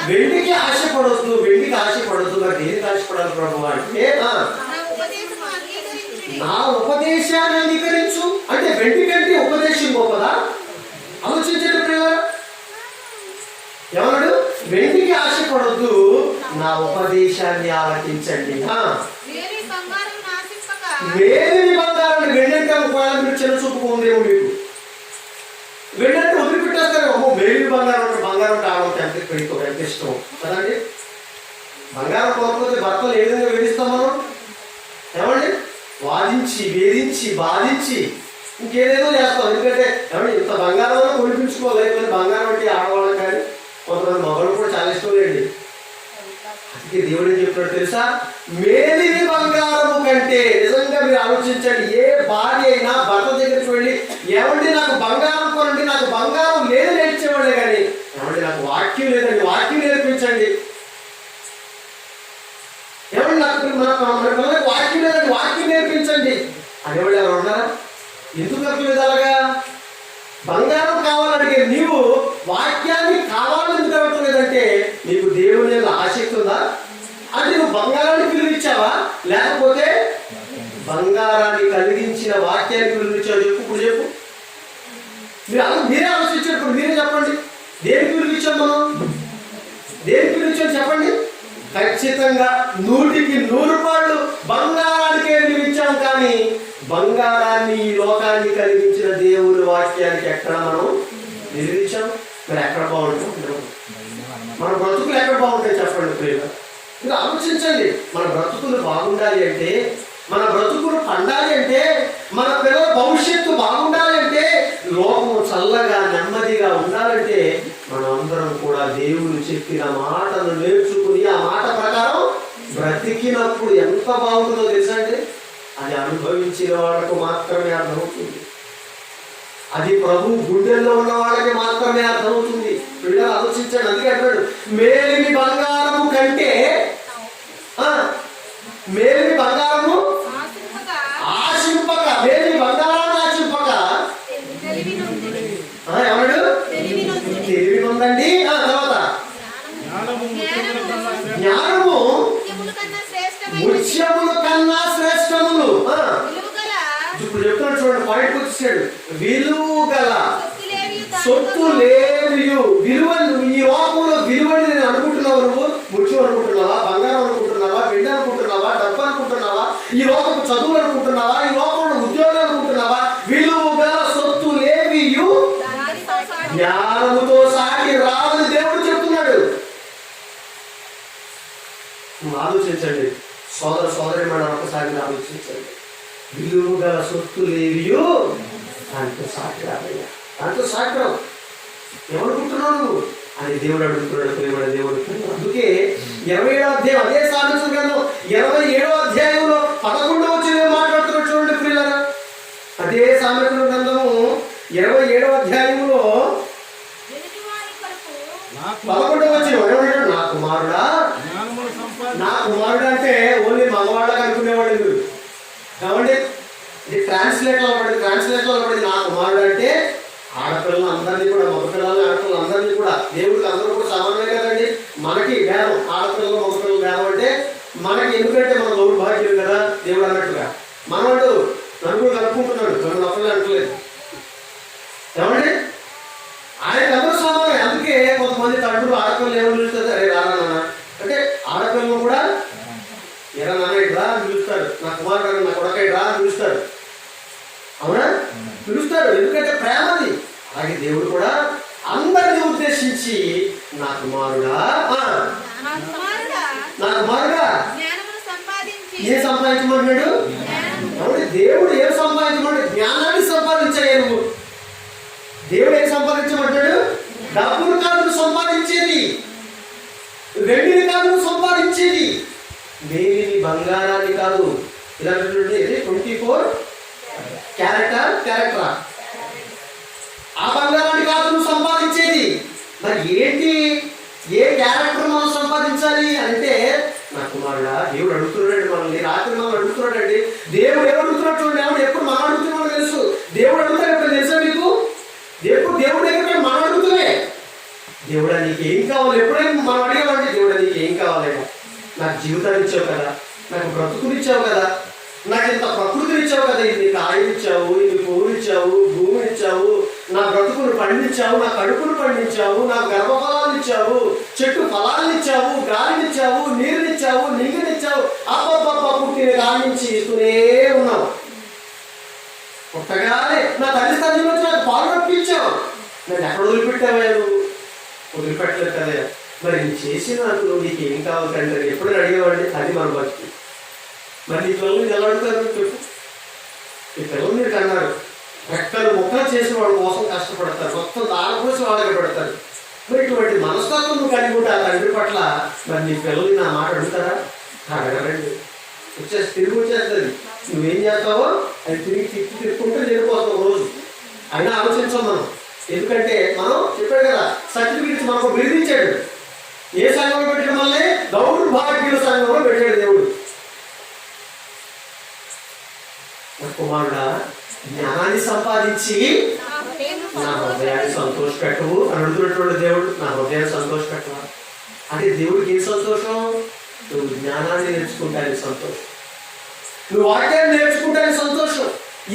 వెండికి ఆశపడొద్దు, వెండికి ఆశపడొద్దు. మరి దేనికి ఆశపడాలి ప్రభు అంటే నా ఉపదేశాన్ని అంగీకరించు. అంటే వెండి కంటే ఉపదేశం గొప్పదా? ఆలోచించండి ప్రియులారా. ఎవరు? వెండికి ఆశపడొద్దు, నా ఉపదేశాన్ని ఆలకించండి. వేరేని బంగారాన్ని వెండంటే ఒకవేళ మీరు చిన్న చూపుకుందేమో, మీకు వెండంటే వదిలిపెట్టేస్తారు. మేలి బంగారం అంటే ఆడవచ్చు ఎంత ఇష్టం కదండి. బంగారం కోల్పోతే భర్తలు ఏ విధంగా వేధిస్తాం మనం? ఏమండి, వాదించి వేధించి బాధించి ఇంకేదేదో చేస్తాం. ఎందుకంటే ఏమంటే ఇంత బంగారం కొనిపించుకోవాలి. లేకపోతే బంగారం అంటే ఆడవాళ్ళకి కానీ కొంతమంది మగవాళ్ళు కూడా చాలా ఇష్టం లేండి. అందుకే దేవుడు ఏం చెప్తున్నాడు తెలుసా? మేలిమి బంగారము కంటే. నిజంగా మీరు ఆలోచించండి, ఏ భార్య అయినా భర్త దగ్గరికి వెళ్ళి ఏమండి నాకు బంగారం కొనండి, నాకు బంగారం లేదు నేర్చేవాళ్ళే కానీ ఏమండి నాకు వాక్యం లేదండి, వాక్యం నేర్పించండి, ఏమండి నాకు పిల్లలకు వాక్యం లేదండి, వాక్యం నేర్పించండి అనేవాళ్ళు ఎవరు ఉన్నారా? ఎందుకు అర్థలేదు అలాగా? బంగారం కావాలడిగే నీవు వాక్యాన్ని కావాలని ఎందుకు అడగటం లేదంటే నీకు దేవుని ఆసక్తి ఉందా? అంటే నువ్వు బంగారాన్ని పిలువిచ్చావా, లేకపోతే బంగారాన్ని కలిగించిన వాక్యాన్ని పిలువిచ్చావు? చెప్పు, ఇప్పుడు చెప్పు. మీరే ఆలోచించేటప్పుడు మీరే చెప్పండి. దేనికి పిలువిచ్చాం మనం? దేనికి పిలువిచ్చాం చెప్పండి. ఖచ్చితంగా 100% బంగారానికే పిలువిచ్చాం. కానీ బంగారాన్ని ఈ లోకాన్ని కలిగించిన దేవుని వాక్యానికి ఎక్కడ మనం నిలిచాం? మరి ఎక్కడ బాగుంటాం? మన బ్రతుకులు ఎక్కడ బాగుంటాయి చెప్పండి ప్రియులు. మీరు ఆలోచించండి. మన బ్రతుకులు బాగుండాలి అంటే, మన బ్రతుకులు పండాలి అంటే, మన పిల్లల భవిష్యత్తు బాగుండాలి అంటే, లోకము చల్లగా నెమ్మదిగా ఉండాలంటే మనం అందరం కూడా దేవుడు చెప్పిన మాటను నేర్చుకుని ఆ మాట ప్రకారం బ్రతికినప్పుడు ఎంత బాగుంటుందో తెలుసా అండి? అది అనుభవించిన వాళ్ళకు మాత్రమే అర్థమవుతుంది. అది ప్రభు గుండెల్లో ఉన్న వాళ్ళకి మాత్రమే అర్థమవుతుంది. పిల్లలు ఆలోచించండి. అందుకే అంటాడు మేలిమి బంగారము కంటే, మేలిమి బంగారము ఆశింపక, మేలిమి బంగారాన్ని ఆశింపక ఏమన్నాడు? తెలివి ఉందండి. తర్వాత జ్ఞానము ముత్యముల కన్నా శ్రేష్టములు. ఇప్పుడు చెప్తున్నాడు చూడండి, పాయింట్ వచ్చేసాడు. విలువ గల సొత్తు లేవు. విలువ ఈ లోకంలో విలువని నేను అనుకుంటున్నావు. నువ్వు ముత్యం అనుకుంటున్నావా, బంగారం అనుకుంటున్నావా, బిడ్డ అనుకుంటున్నావా, డబ్బు అనుకుంటున్నావా, ఈ లోకపు చదువులు అనుకుంటున్నావా, ఈ లోకంలో ఉద్యోగాలు అనుకుంటున్నావా? విలువ గల సొత్తు లేవియు జ్ఞానముతో సాగి రాదని దేవుడు చెప్తున్నాడు. ఆలోచించండి సోదరి మన ఒకసారి ఆలోచించండి. విలువ గల సొత్తు లేవియు దాంతో సాగి రాదయ్యా, దాంతో సాగరం ఏమనుకుంటున్నావు నువ్వు అని దేవుడు అడుగుతున్నాడు. ప్రేమ దేవుడు. అందుకే 27వ అధ్యాయం, అదే సామెతల గ్రంథం 27వ అధ్యాయంలో 11వ వచనం మాట్లాడుతున్నాడు చూడండి ప్రియులారా. అదే సామెతల గ్రంథము 27వ అధ్యాయంలో 11వ వచనం ఏమంటాడు? నా కుమారుడా, నా కుమారుడు అంటే ఓన్లీ మగవాళ్ళకి అనుకునేవాడు మీరు కాబట్టి ఇది ట్రాన్స్లేట్లో పడింది. నా కుమారుడు అంటే ఆడపిల్లలు అందరినీ కూడా, మగపిల్లలు ఆడపిల్లలు అందరినీ కూడా, దేవుడికి అందరూ కూడా సమానమే కదండి. మనకి భేదం, ఆడపిల్లలు మగపిల్లలు భేదం అంటే మనకి, ఎందుకంటే మన దౌర్భాగ్యం కదా దేవుడు అన్నట్టుగా. మనవాడు నలుగురు కనుక్కుంటున్నాడు, నన్ను నొక్కలే అంటలేదు. ఏమండి ఆయన అందరూ సమానమే. అందుకే కొంతమంది తండ్రులు ఆడపిల్లలు ఏమని పిలుస్తుంది? అరే రానా నాన్న అంటే ఆడపిల్లలు కూడా ఎరా నాన్న ఇట్రా అని పిలుస్తారు. నా కుమారుడు నా కొడక ఇట్రా అని పిలుస్తారు. అవునా? పిలుస్తాడు, ఎందుకంటే ప్రేమది. అలాగే దేవుడు కూడా అందరినీ ఉద్దేశించి నా కుమారుడా, నా కుమారుడా ఏం సంపాదించమన్నాడు? దేవుడు ఏం సంపాదించమన్నాడు? జ్ఞానాన్ని సంపాదించాడు. నువ్వు దేవుడు ఏం సంపాదించమంటాడు? డబ్బులు కాదు సంపాదించేది, వెండిని కాదు సంపాదించేది, మేలిమి బంగారాన్ని కాదు. ఇలా 24 క్యారెక్టరా ఆ బంగారాన్ని కాదు నువ్వు సంపాదించేది. మరి ఏంటి, ఏ క్యారెక్టర్ మనం సంపాదించాలి అంటే నా కుమారుడా, దేవుడు అడుగుతున్నాడు మనల్ని. రాత్రి మనం అడుగుతున్నాడండి. దేవుడు ఎవరు అడుగుతున్నాడు చూడండి. ఎవరు ఎప్పుడు మనం అడుగుతున్నాడో తెలుసు. దేవుడు అడుగుతాడు ఎప్పుడు తెలుసా మీకు? ఎప్పుడు దేవుడు దగ్గర మనం అడుగుతునే, దేవుడా నీకు ఏం కావాలి? ఎప్పుడైనా మనం అడిగామంటే దేవుడా నీకు ఏం కావాలి? నాకు జీవితాన్ని ఇచ్చావు కదా, నాకు బ్రతుకునిచ్చావు కదా, నాకు ఇంత ప్రకృతిని ఇచ్చావు కదా, ఇది నీకు ఆయుధ ఇచ్చావు, ఇది పువ్వులు ఇచ్చావు, భూమిని ఇచ్చావు, నా బ్రతుకును పండించావు, నా కడుపును పండించావు, నా గర్భఫలాన్ని ఇచ్చావు, చెట్టు ఫలాన్ని ఇచ్చావు, గాలిని ఇచ్చావు, నీరునిచ్చావు, నింగినిచ్చావు. అబ్బబ్బబ్బ పుట్టిన గాలి నుంచి ఇస్తూనే ఉన్నావు. పుట్టగానే నా తల్లిదండ్రుల నుంచి నాకు పాలు రప్పించావు. నేను ఎక్కడ వదిలిపెట్టావయ్యా నువ్వు? వదిలిపెట్టలేదు కదా. మరి నీ చేసినట్లు నీకు ఏం కావాలి తండ్రి ఎప్పుడు అడిగేవాడి? అది మన భక్తి. మరి నీ పిల్లల్ని ఎలా అడుగుతారు చెప్పు? ఈ పిల్లలు మీరు కన్నారు, రెక్కలు ముక్కలు చేసి వాళ్ళ కోసం కష్టపడతారు, మొత్తం దాని కోసం వాళ్ళకి పెడతారు. మరి ఇటువంటి మనస్తత్వం నువ్వు కలిగి ఉంటే ఆ తండ్రి పట్ల మరి నీ పిల్లలు నా మాట అడుగుతారా? అడగరండి. తిరిగి వచ్చేస్తుంది. నువ్వేం చేస్తావో అది తిప్పుకుంటే వెళ్ళిపోతావు రోజు. అయినా ఆలోచించాం మనం. ఎందుకంటే మనం చెప్పాడు కదా, సర్టిఫికెట్స్ మనకు బిరుదించాడు. ఏ సంఘంలో పెట్టడం వల్లే? దౌర్భాగ్యుల సంఘంలో పెట్టాడు దేవుడు. కుమారుడా, జ్ఞానాన్ని సంపాదించి నా హృదయాన్ని సంతోషపెట్టవు అని అడుగుతున్నటువంటి దేవుడు. నా హృదయాన్ని సంతోషపెట్టవా అంటే దేవుడికి ఏం సంతోషం? నువ్వు జ్ఞానాన్ని నేర్చుకుంటానికి సంతోషం, నువ్వు వాక్యాన్ని నేర్చుకుంటానికి సంతోషం.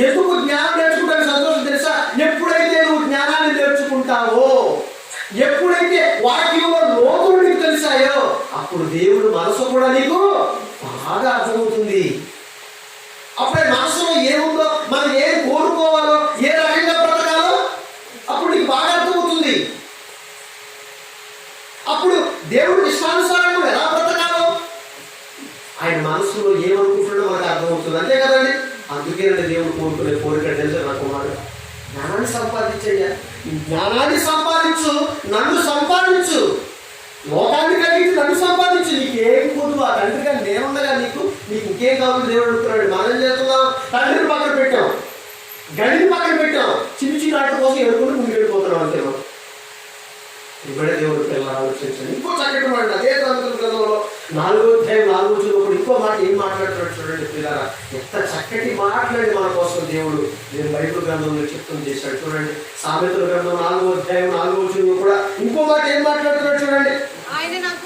ఎందుకు జ్ఞానం నేర్చుకుంటానికి సంతోషం తెలుసా? ఎప్పుడైతే నువ్వు జ్ఞానాన్ని నేర్చుకుంటావో, ఎప్పుడైతే వాక్యంలో లోతులు నీకు తెలిసాయో, అప్పుడు దేవుడు మనసు కూడా నీకు బాగా అర్థమవుతుంది. అప్పుడే మనసులో ఏముందో, మనం ఏది కోరుకోవాలో, ఏ రకంగా బ్రతకాలో అప్పుడు నీకు బాగా అర్థమవుతుంది. అప్పుడు దేవుడి ఇష్టానుసారంగా ఎలా బ్రతకాలో, ఆయన మనసులో ఏమనుకుంటున్నాడో మనకు అర్థమవుతుంది. అంతే కదండి. అందుకే దేవుడు కోరుకునే కోరిక తెలుసు, నా కుమారుడు జ్ఞానాన్ని సంపాదించయ్యా, జ్ఞానాన్ని సంపాదించు, నన్ను సంపాదించు, లోకాన్ని కలిగి నన్ను సంపాదించు. నీకేం పొద్దు ఆ తండ్రిగా నేనుండగా నీకు ఇంకేం కావాలి దేవుడు అడుగుతున్నాడు. మనం చేస్తున్నాం, తండ్రిని పక్కన పెట్టాం, గడిని పక్కన పెట్టాం, చిన్న చిన్న ఆట కోసం ఎదుర్కొని ముందుకు వెళ్ళిపోతున్నాం. అంతే మనం. ఇప్పుడే దేవుడు పిల్లలు ఆలోచించండి. ఇంకో చక్కటి మాట అదే గ్రంథంలో 4వ అధ్యాయం 4వ వచనంలో ఇంకో మాట ఏం మాట్లాడుతున్నాడు చూడండి పిల్లరా. ఎంత చక్కటి మాట్లాడి మన కోసం దేవుడు నేను బైబిల్ గ్రంథంలో చెప్తం చేశాడు చూడండి. సామెతల గ్రంథం 4వ అధ్యాయం 4వ వచనంలో కూడా ఇంకో మాట ఏం మాట్లాడుతున్నాడు చూడండి. ఆయన నాకు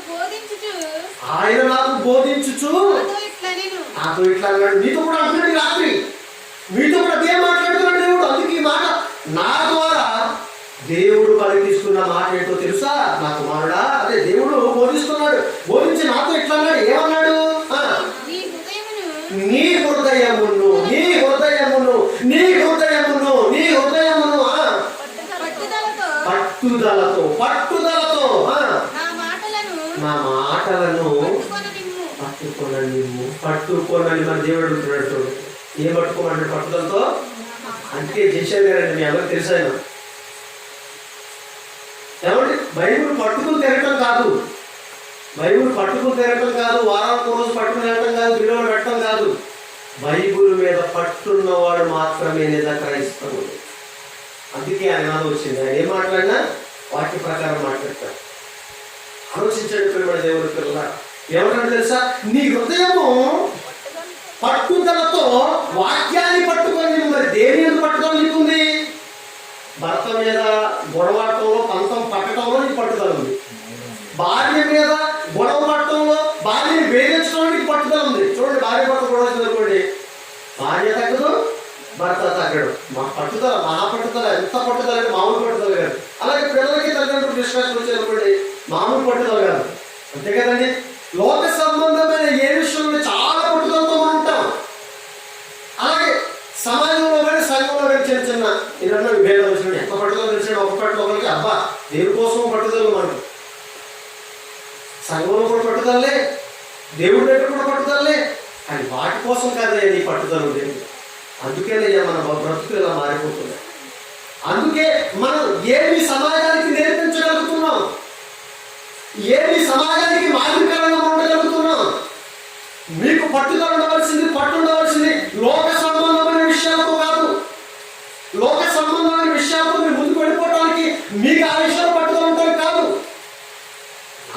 బోధించుచు నాతో ఇట్లా అన్నాడు. మీతో కూడా అంటున్నాడు రాత్రి, మీతో కూడా అదే మాట్లాడుతున్నాడు దేవుడు. అందుకే ఈ మాట నా ద్వారా దేవుడు పలికిస్తున్న మాట ఏంటో తెలుసా? నా కుమారుడా, అదే దేవుడు బోధిస్తున్నాడు. బోధించి నాతో ఇట్లా అన్నాడు. ఏమన్నాడు? నీ హృదయమును నీ హృదయమును నీ హృదయమును నీ హృదయమును పట్టుదలతో పట్టుదలతో నా మాటలను పట్టుకోనని మన దేవుడు అడుగుతున్నాడు. ఏం పట్టుకోమంటాడు? పట్టుదలతో. అందుకే చేసేది గారండి, మీ ఎవరికి తెలుసా? ఏమంటే బైబుల్ పట్టుకుని తిరగటం కాదు, బైబుల్ పట్టుకుని తిరగటం కాదు, వారానికి రోజు పట్టుకుని తిరగటం కాదు, విలువలు పెట్టడం కాదు. బైబుల్ మీద పట్టున్నవాడు మాత్రమే నిజ క్రైస్తవుడు. అందుకే ఆయన వచ్చింది. ఆయన ఏం మాట్లాడినా వాక్య ప్రకారం మాట్లాడతాడు. ఆలోచించండి పిల్లల దేవుడి పిల్లల. ఏమంటాడు తెలుసా? నీ హృదయము పట్టుదలతో వాక్యాన్ని పట్టుకొని. మరి దేని ఎందుకు పట్టుదల నీకుంది? భర్త మీద గొడవటంలో, పంతం పట్టడంలో నీకు పట్టుదల ఉంది. భార్య మీద గొడవ పట్టడంలో, భార్యని వేధించడంలో నీకు పట్టుదల ఉంది. చూడండి, భార్య భర్త గొడవ చదువుకోండి, భార్య తగ్గదు, భర్త తగ్గడు. మా పట్టుదల, మహా పట్టుదల. ఎంత పట్టుదల అంటే మామూలు పట్టుదల కాదు. అలాగే పిల్లలకి తల్లిదండ్రులు డిస్కషన్ వచ్చేటప్పుడు మామూలు పట్టుదల కాదు. అంతే కదండి. లోక సంబంధమైన ఏ విషయంలో చాలా పట్టుదలతో మనం ఉంటాం. అలాగే సమాజంలో కానీ సంఘంలో కానీ చిన్న చిన్న ఏదన్నా విభేదం వచ్చిన ఎంత పట్టుదల తెలిసాడు ఒక పట్ల ఒకరికి. అబ్బా, దేని కోసం పట్టుదల మనకు. సంఘంలో కూడా పట్టుదలలే, దేవుడి దగ్గర కూడా పట్టుదలలే, కానీ వాటి కోసం కాదే నీ పట్టుదల ఉండేది. అందుకేనయ్యా మన బ్రతుకులు ఇలా మారిపోతున్నాయి. అందుకే మనం ఏమి సమాజానికి నేర్పించగలుగుతున్నాం, ఏమి సమాజానికి మాదిరికరంగా ఉండగలుగుతున్నాం. మీకు పట్టుదల ఉండవలసింది, పట్టుండవలసింది లోక సంబంధమైన విషయాలతో కాదు. లోక సంబంధమైన విషయాలతో మీరు ముందుకు వెళ్ళిపోవడానికి మీకు ఆ విషయాలు పట్టుదల ఉంటాయి కాదు.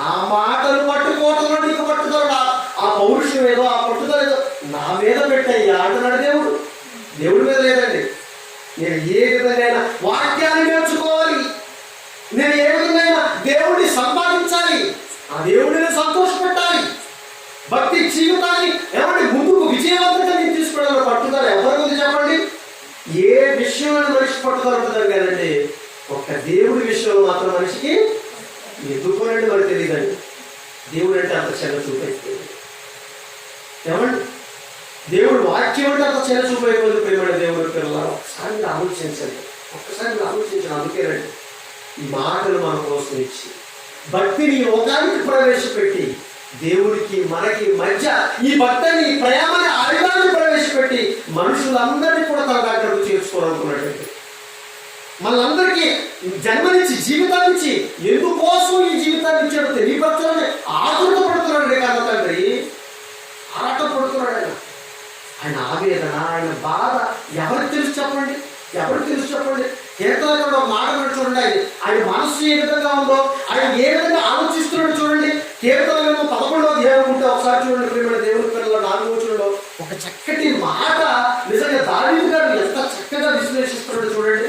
ఆ మాటలు పట్టుకోవటంలో నీకు పట్టుదల, ఆ పౌరుషం ఏదో, ఆ పట్టుదల ఏదో నా మీద పెట్టయ్యా అంటున్నాడు దేవుడు. దేవుడి మీద లేదండి. నేను ఏ విధంగా వాక్యాన్ని నేర్చుకోవాలి, నేను ఏ విధంగా దేవుడిని సంపాదించాలి, ఆ దేవుడిని సంతోషపెట్టాలి, భక్తి జీవితాన్ని ఏమంటే ముందుకు విజయవంతంగా నేను తీసుకురావాలి. పట్టుదల ఎవరి ముందు చెప్పండి? ఏ విషయంలో మనిషి పట్టుదల ఉంటుందని కదండి, ఒక్క దేవుడి విషయంలో మాత్రం మనిషికి ఎందుకోనండి మరి తెలియదండి. దేవుడు అంటే అంత చిన్న చూపైపోయింది. ఏమండి, దేవుడు వాక్యం అంటే అంత చిన్న చూపైపోయింది. ప్రేమ దేవుడి పిల్లలు ఒక్కసారి మీరు ఆలోచించండి, ఒక్కసారి మీరు ఆలోచించండి. అందుకేనండి ఈ మాటలు మన కోసం ఇచ్చి భక్తిని లోకానికి ప్రవేశపెట్టి దేవుడికి మనకి మధ్య ఈ భక్తిని ప్రేమని ఆయుధాన్ని ప్రవేశపెట్టి మనుషులందరినీ కూడా తన దగ్గరకు చేర్చుకోవాలనుకున్నట్టు మనందరికీ జన్మనిచ్చి జీవితాన్నిచ్చి ఎందుకోసం ఈ జీవితాన్ని ఇచ్చాడు తెలియపరచాలని ఆతృత పడుతున్నాడు కన్న తండ్రి. ఆరాట పడుతున్నాడు ఆయన ఆవేదన, ఆయన బాధ ఎవరికి తెలుసు చెప్పండి? ఎవరికి తెలుసు చెప్పండి? కీర్తనలో ఒక మాట చూడండి, ఆయన మనస్సు ఏ విధంగా ఉందో, ఆయన ఏ విధంగా ఆలోచిస్తున్నాడు చూడండి. కీర్తనలో 11వ అధ్యాయం ఉంటే ఒకసారి చూడండి ప్రియమైన దేవుని పిల్లల 4వ వచనంలో ఒక చక్కటి మాట నిజంగా దావీదు గారు ఎంత చక్కగా విశ్లేషిస్తున్నాడు చూడండి.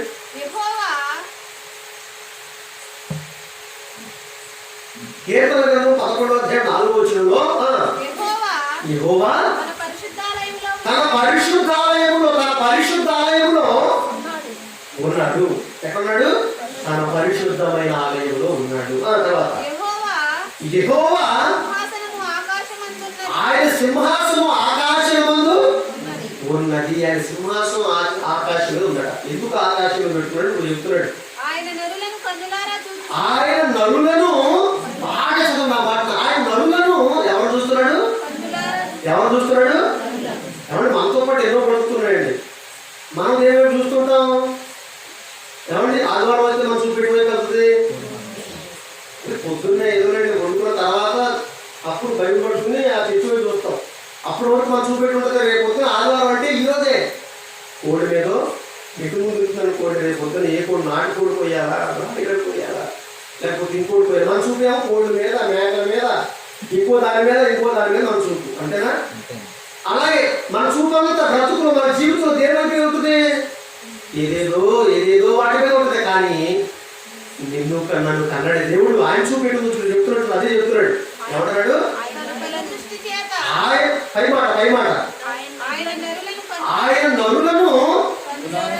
కీర్తన గ్రంథం 11వ అధ్యాయం 4వ వచనంలో యెహోవా తన పరిశుద్ధాలయంలో ఉన్నాడు. ఎక్కడున్నాడు? తన పరిశుద్ధమైన ఆలయంలో ఉన్నాడు. తర్వాత యెహోవా ఆయన సింహాసనం ఆకాశమందు ఉన్నది. ఆయన సింహాసనం ఆకాశంలో ఉన్నాడు. ఎందుకు ఆకాశంలో పెట్టుకున్నాడు? నువ్వు చెప్తున్నాడు ఆయన నరులను బాగా చదువు మాట. ఆయన నరులను ఎవరు చూస్తున్నాడు? ఎవరు చూస్తున్నాడు? ఎవరు మనతో పాటు ఎన్నో బ్రతుకుతున్నాయండి. మనం ఏమేమి చూస్తుంటాం? ఏమండి ఆదివారం అయితే మనం చూపెట్టుకునే కలుగుతుంది. పొద్దున్నే ఎదురండి వండుకున్న తర్వాత అప్పుడు బయట పడుకుని ఆ చెట్టు మీద చూస్తాం. అప్పటి వరకు మనం చూపెట్టి ఉంటుంది. రేపు పొద్దున ఆదివారం అంటే ఈరోజే కోడి మీద ఎటు ముందు తిరుగుతున్నాను కోడి. రేపు పొద్దున ఏ కోడి నాటి కోడి పోయాలా, నాటిగడ పోయాలా, లేకపోతే ఇంకోటి పోయాలి. మనం చూపేమో కోడి మీద, మేకల మీద, ఇంకో దాని మీద మనం చూపు. అంతేనా? అలాగే మన చూపంతా బ్రతుకులు మన జీవితంలో దేనికి ఉంటుంది? ఏదేదో వాటి మీద ఉంటుంది. కానీ నన్ను కన్నాడు దేవుడు ఆయన చూపెట్టు చెప్తున్నట్టు అదే చెప్తున్నాడు. ఏమంటున్నాడు? పై మాట ఆయన నరులను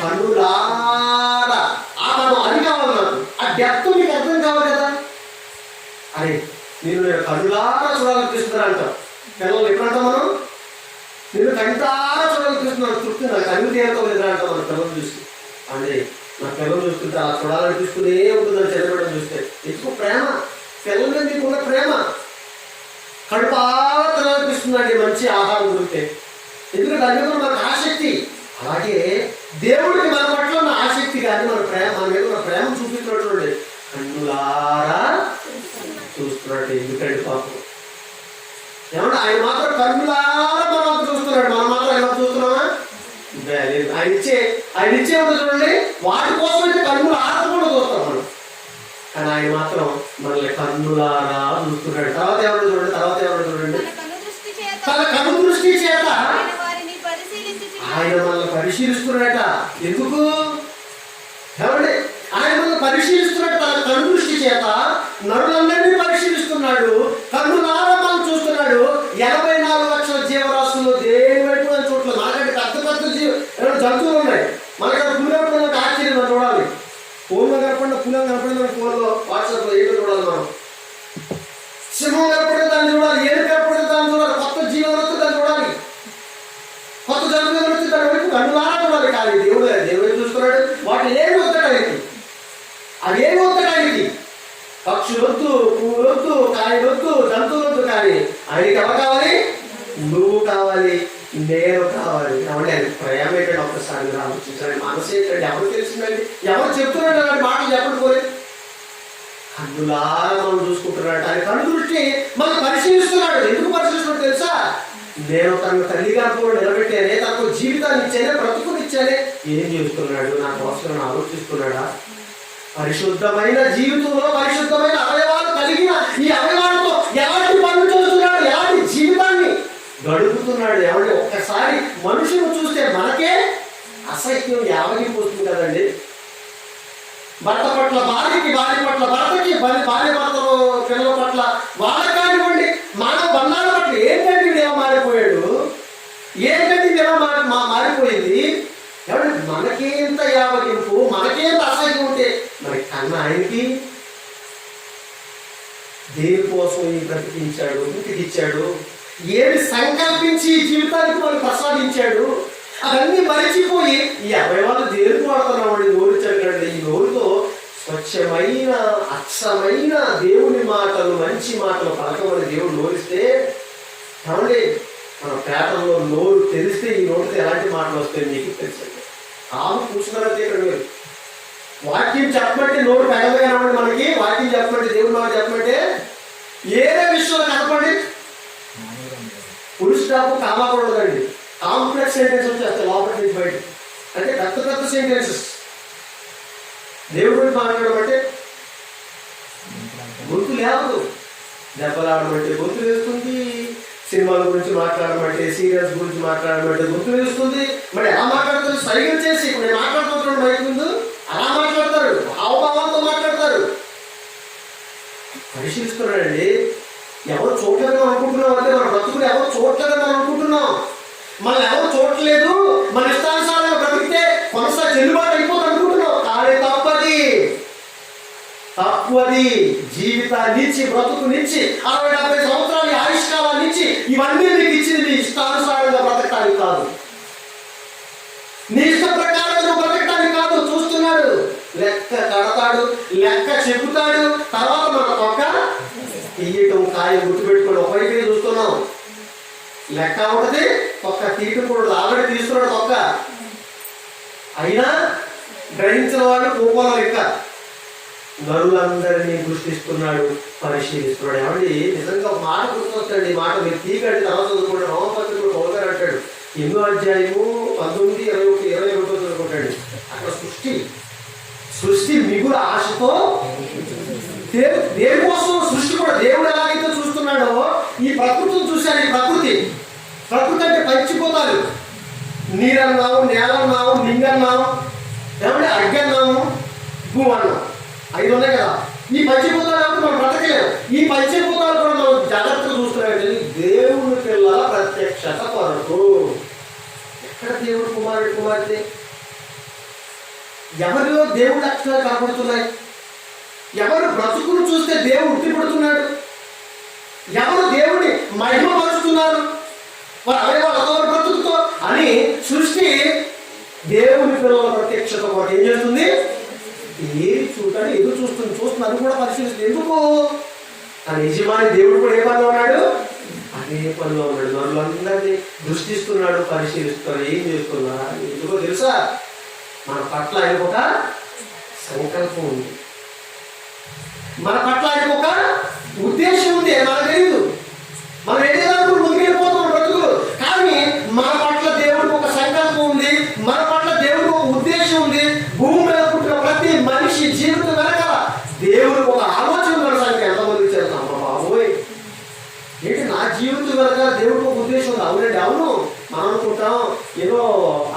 కన్నులారా. అది కావాలి నాకు. ఆ డెప్త్ మీకు అర్థం కావాలి కదా. అరే నేను కన్నులారా చూడాలనిపిస్తున్నా అంటాం. పిల్లలు ఎప్పుడంటాం మనం? నేను కంటారా చూడాలనిపిస్తున్నాను, తృప్తి నాకు కన్ను తీరతం లేదా అంటాం మన పిల్లలు చూసి. అంటే నా పిల్లలు చూస్తుంటే అలా చూడాలనిపిస్తూనే ఉంటుందని చదివడం చూస్తే ఎక్కువ ప్రేమ. పిల్లల మీద నీకున్న ప్రేమ కడుపారా తినాలనిపిస్తుందండి మంచి ఆహారం దొరికితే. ఎందుకంటే దాని మీద మనకు ఆసక్తి. అలాగే దేవుడికి మన పట్ల ఉన్న ఆసక్తి కానీ మన ప్రేమ, మన మీద ఉన్న ప్రేమ చూపించినటువంటి కన్నులారా చూస్తున్నాడు. ఎందుకంటే పాపం ఏమన్నా ఆయన మాత్రం కన్నులారా మనం చూస్తున్నాడు. మనం మాత్రం ఎలా చూస్తున్నామా? ఆయన ఇచ్చే ఉంటుంది చూడండి. వాటి కోసం అయితే కన్నులు ఆడకుండా చూస్తాం మనం. కానీ ఆయన మాత్రం మనల్ని కన్నులారా చూస్తున్నాడు. తర్వాత ఎవరు చూడండి, తన కన్ను దృష్టి చేత ఆయన మనల్ని పరిశీలిస్తున్నాడట. ఎందుకు? ఏమండి ఆయన మనల్ని పరిశీలిస్తున్నాడు. తన కన్ను దృష్టి చేత నరులందరినీ పరిశీలిస్తున్నాడు. కన్నులారా మనం చూస్తున్నాడు. 84 లక్షల జీవరాశుల్లో దేని వైపు చూడలేదు. మనకంటే పెద్ద జంతువులు ఉన్నాయి. మనకి అది పులినప్పుడు ఆశ్చర్యం మనం చూడాలి. ఫోన్లో కనపడిన పులం కనపడిన ఫోన్లో వాట్సాప్లో ఏదో చూడాలి మనం. సింహం కనపడిన దాన్ని చూడాలి, ఏడు కనపడిన దాన్ని చూడాలి, కొత్త జీవం వస్తే దాన్ని చూడాలి, కొత్త జంతువులు వస్తే దాని వైపు కన్నులారా చూడాలి. కానీ దేవుడు చూస్తున్నాడు. వాటి ఏమి వద్దడానికి, అవి ఏమి వద్దడానికి పక్షులొద్దు, పువ్వులొద్దు, కాయలొద్దు, జంతువులొద్దు. కానీ ఆయనకి ఎవరు కావాలి? నువ్వు కావాలి, నేను కావాలి. కాబట్టి ఆయన ప్రేమ ఏంటంటే ఒక్కసారి ఆలోచించాలి. మనసు ఏంటంటే ఎవరు తెలిసిందండి? ఎవరు చెప్తున్నాడు అలాంటి మాటలు చెప్పండి పోయి? కన్నులారా మనం చూసుకుంటున్నాడు. ఆయన కన్ను దృష్టి మనం పరిశీలిస్తున్నాడు. ఎందుకు పరిశీలిస్తున్నాడు తెలుసా? నేను తనకు తల్లిగా కూడా నిలబెట్టానే, తనకు జీవితాన్ని ఇచ్చానే, బ్రతుకునిచ్చానే. ఏం చేస్తున్నాడు? నా కోసం ఆలోచిస్తున్నాడా? పరిశుద్ధమైన జీవితంలో పరిశుద్ధమైన అవయవాలు కలిగిన ఈ అవయవాలతో ఎలాంటి పనులు చేస్తున్నాడు, ఎలాంటి జీవితాన్ని గడుపుతున్నాడు. ఏమంటే ఒక్కసారి మనుషులు చూస్తే మనకే అసహ్యం యావగిపోతుంది కదండి. భర్త పట్ల భార్యకి, భార్య పట్ల భర్తకి, భార్య భర్తలో పిల్లల పట్ల వాళ్ళ కానివ్వండి, మానవ బంధాల పట్ల ఏంటంటే వీడు ఎలా మారిపోయాడు, ఏంటంటే ఇది ఎలా మారిపోయింది. ఏమంటే మనకేంత యావగింపు, మనకేంత అసహ్యం ఉంటే మరి కన్నా ఆయనకి దేనికోసం ఈ బ్రతికించాడు, బ్రతికిచ్చాడు, ఏమి సంకల్పించి జీవితానికి మనం ప్రసాదించాడు, అవన్నీ మరిచిపోయి ఈ అవయవాలు దేనికి వాడుతున్నామండి. నోరు చక్కడండి. ఈ నోరుతో స్వచ్ఛమైన అచ్చమైన దేవుని మాటలు, మంచి మాటలు పలకమని దేవుడు నోరిస్తే, కాబట్టి మన పేటల్లో నోరు తెలిస్తే ఈ నోటితో ఎలాంటి మాటలు వస్తాయి మీకు తెలుసండి. కూర్చున్నారంటే ఇక్కడ మీరు వాక్యం చెప్పమంటే నోరు పెడమే కనపడి, మనకి వాక్యం చెప్పమంటే, దేవుడి మాట చెప్పమంటే ఏదే విషయంలో కనపడి పురుషు స్టాప్ కామాకూడదండి. కాంప్లెక్స్ సెంటెన్స్ వచ్చేస్తాయి లోపల నుంచి బయట, అంటే పెద్ద పెద్ద సెంటెన్సెస్. దేవుడి గురించి మాట్లాడడం అంటే గొంతు లేవదు, దెబ్బలాడమంటే గొంతు వేస్తుంది, సినిమాల గురించి మాట్లాడమంటే, సీరియల్స్ గురించి మాట్లాడమంటే గొంతు వేస్తుంది. మరి ఎలా మాట్లాడతారు? సైగలు చేసి, ఇప్పుడు నేను మాట్లాడుతున్నాను బయట ముందు అలా మాట్లాడతారు, హావభావాలతో మాట్లాడతారు. పరిశీలిస్తున్నాడండి. ఎవరు చూడలేదని మనం అనుకుంటున్నాం, అంటే మన బ్రతుకులు ఎవరు చూడలేదని మనం అనుకుంటున్నాం. మనం ఎవరు చూడట్లేదు, మన ఇష్టానుసారంగా బ్రతికితే కొనసాగ చెల్లుబాటు అయిపోతుంది అనుకుంటున్నాం. కానీ తప్పది. జీవితాన్నిచ్చి, బ్రతుకునిచ్చి, 60-70 సంవత్సరాల ఆయుష్కాలాన్నిచ్చి ఇవన్నీ నీకు ఇచ్చింది నీ ఇష్టానుసారంగా బ్రతకటానికి కాదు, నీ ఇష్ట ప్రకారంగా నువ్వు బ్రతకటానికి కాదు. చూస్తున్నాడు, లెక్క కడతాడు, లెక్క చెబుతాడు, తర్వాత మన తొక్క తీయటం కాయ గుర్తుపెట్టుకోండి. ఒకవైపు చూస్తున్నాం, లెక్క ఉంటుంది, తొక్క తీయటం కూడా ఆల్రెడీ తీస్తున్నాడు తొక్క. అయినా గ్రహించిన వాళ్ళు కోపాలు లెక్క నరులందరినీ దృష్టిస్తున్నాడు, పరిశీలిస్తున్నాడు. ఏమండి నిజంగా ఒక మాట గుర్తొస్తాడు. ఈ మాట మీరు తీకండి, తర్వాత చదువుకోండి. రోమపత్రికలో పౌలు గారు అంటాడు, 8వ అధ్యాయము 19, 21, 22 చదువుకుంటాడు. అక్కడ సృష్టి మిగుల ఆశతో దేనికోసం సృష్టి కూడా దేవుడు ఎలాగైతే చూస్తున్నాడో ఈ ప్రకృతిని చూశాడు. ఈ ప్రకృతి అంటే పంచిపోతాడు. నీరన్నాము, నేలన్నాము, నింగన్నాము, ఏమంటే అగ్గన్నాము, భూమి అన్నాం, 5 ఉన్నాయి కదా. ఈ పంచభూతాలు కాబట్టి మనం బ్రతకలేము. ఈ పంచభూతాలు కూడా మనం జాగ్రత్తగా చూస్తున్నాం. దేవుని పిల్లల ప్రత్యక్షత కొరకు. ఎక్కడ దేవుడు కుమార్తె? ఎవరిలో దేవుడి లక్షణాలు కనపడుతున్నాయి? ఎవరు బ్రతుకును చూస్తే దేవుడు ఉట్టిపడుతున్నాడు? ఎవరు దేవుడిని మహిమపరుస్తున్నారు? వాళ్ళ బ్రతుకుతో అని సృష్టి దేవుని పిల్లల ప్రత్యక్షత కొరకు ఏం చేస్తుంది? ఏది చూడాలి, ఎదురు చూస్తుంది. అది కూడా పరిశీలిస్తుంది. ఎందుకు? ఆ యజమాని దేవుడు కూడా ఏ పనిలో ఉన్నాడు? అదే పనిలో ఉన్నాడు. నరులందరినీ దృష్టిస్తున్నాడు, పరిశీలిస్తున్నాడు. ఏం చేస్తున్నా? ఎందుకో తెలుసా? మన పట్ల ఆయనకు ఒక సంకల్పం ఉంది, మన పట్ల ఆయనకు ఒక ఉద్దేశం ఉంది. మనకు తెలియదు, మనం ఏదైనా ముందుకెళ్ళిపోతాం బ్రతుకులు. కానీ మన పట్ల దేవుడికి ఒక సంకల్పం ఉంది, మన పట్ల దేవుడికి ఒక ఉద్దేశం ఉంది. భూమి మీద పుట్టిన ప్రతి మనిషి జీవితం వెనకాల దేవుడికి ఒక ఆలోచన మనసానికి ఎంతమందికి చేస్తాం? బాబోయ్, ఏంటి నా జీవితం వెనకాల దేవుడికి ఒక ఉద్దేశం ఉంది. అవునండి, అవును. మనం అనుకుంటాం ఏదో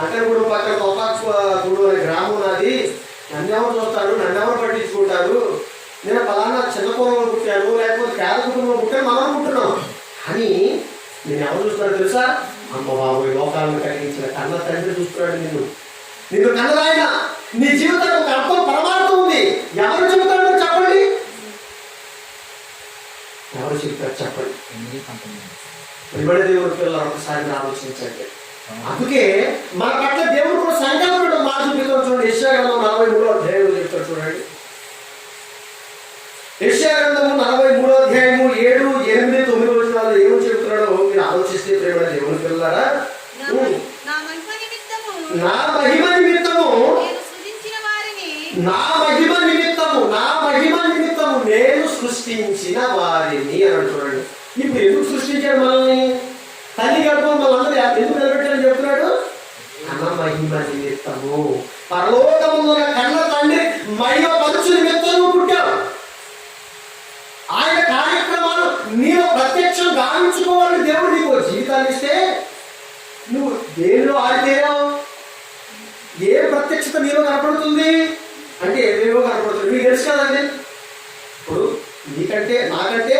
అంకనగూడెం పక్కన తొక్కాకుడు అనే గ్రామం నాది, నన్నెవరు చూస్తాడు, నన్నెవరు పట్టించుకుంటారు, నేను ఫలానా చిన్న కుటుంబంలో పుట్టాను, లేకపోతే పేద కుటుంబంలో పుట్టాను మనం అనుకుంటున్నాం. అని నేను ఎవరు చూస్తున్నాడు తెలుసా? అమ్మ బాబోయ్, లోకాలను కలిగించిన కన్న తండ్రి చూస్తున్నాడు నిన్ను కన్నదాయన. నీ జీవితానికి ఒక అర్థం, పరమార్థం ఉంది. ఎవరు చెబుతాడు చెప్పండి? ఎవరు చెప్తారు చెప్పండి? ప్రియమైన దేవుడి పిల్లలు ఒకసారి ఆలోచించండి. అందుకే మన పట్ల దేవుడు కూడా సంకల్పం మాట చూపిస్తాడు. చూడండి, యెషయా గ్రంథం 43వ అధ్యాయంలో చెప్తాడు. చూడండి, యెషయా గ్రంథము 43వ అధ్యాయము 7, 8, 9 వచనాలు ఏమని చెప్తున్నాడో మీరు ఆలోచిస్తే ప్రియమైన దేవుని పిల్లలారా, నా మహిమ నిమిత్తము నేను సృష్టించిన వారిని అని చూడండి. ఇప్పుడు ఎందుకు సృష్టించాడు మనల్ని? తల్లి గర్భం మనందరూ ఎందుకు నిలబెట్టాలని చెప్తున్నాడు? అన్న మహిమ నిమిత్తము, పరలోకములో కన్న తండ్రి మహిమ పరుచు నిమిత్తము పుట్టాడు. ఆయన కార్యక్రమాలు నీవు ప్రత్యక్షం గావించుకోవాలని దేవుడు నీకు జీవితాన్ని ఇస్తే నువ్వు దేనిలో ఆడితేరావు? ఏ ప్రత్యక్షత నీలో కనపడుతుంది అంటే ఏవేవో కనపడుతుంది. మీకు తెలుసు కదండి. ఇప్పుడు నీకంటే నాకంటే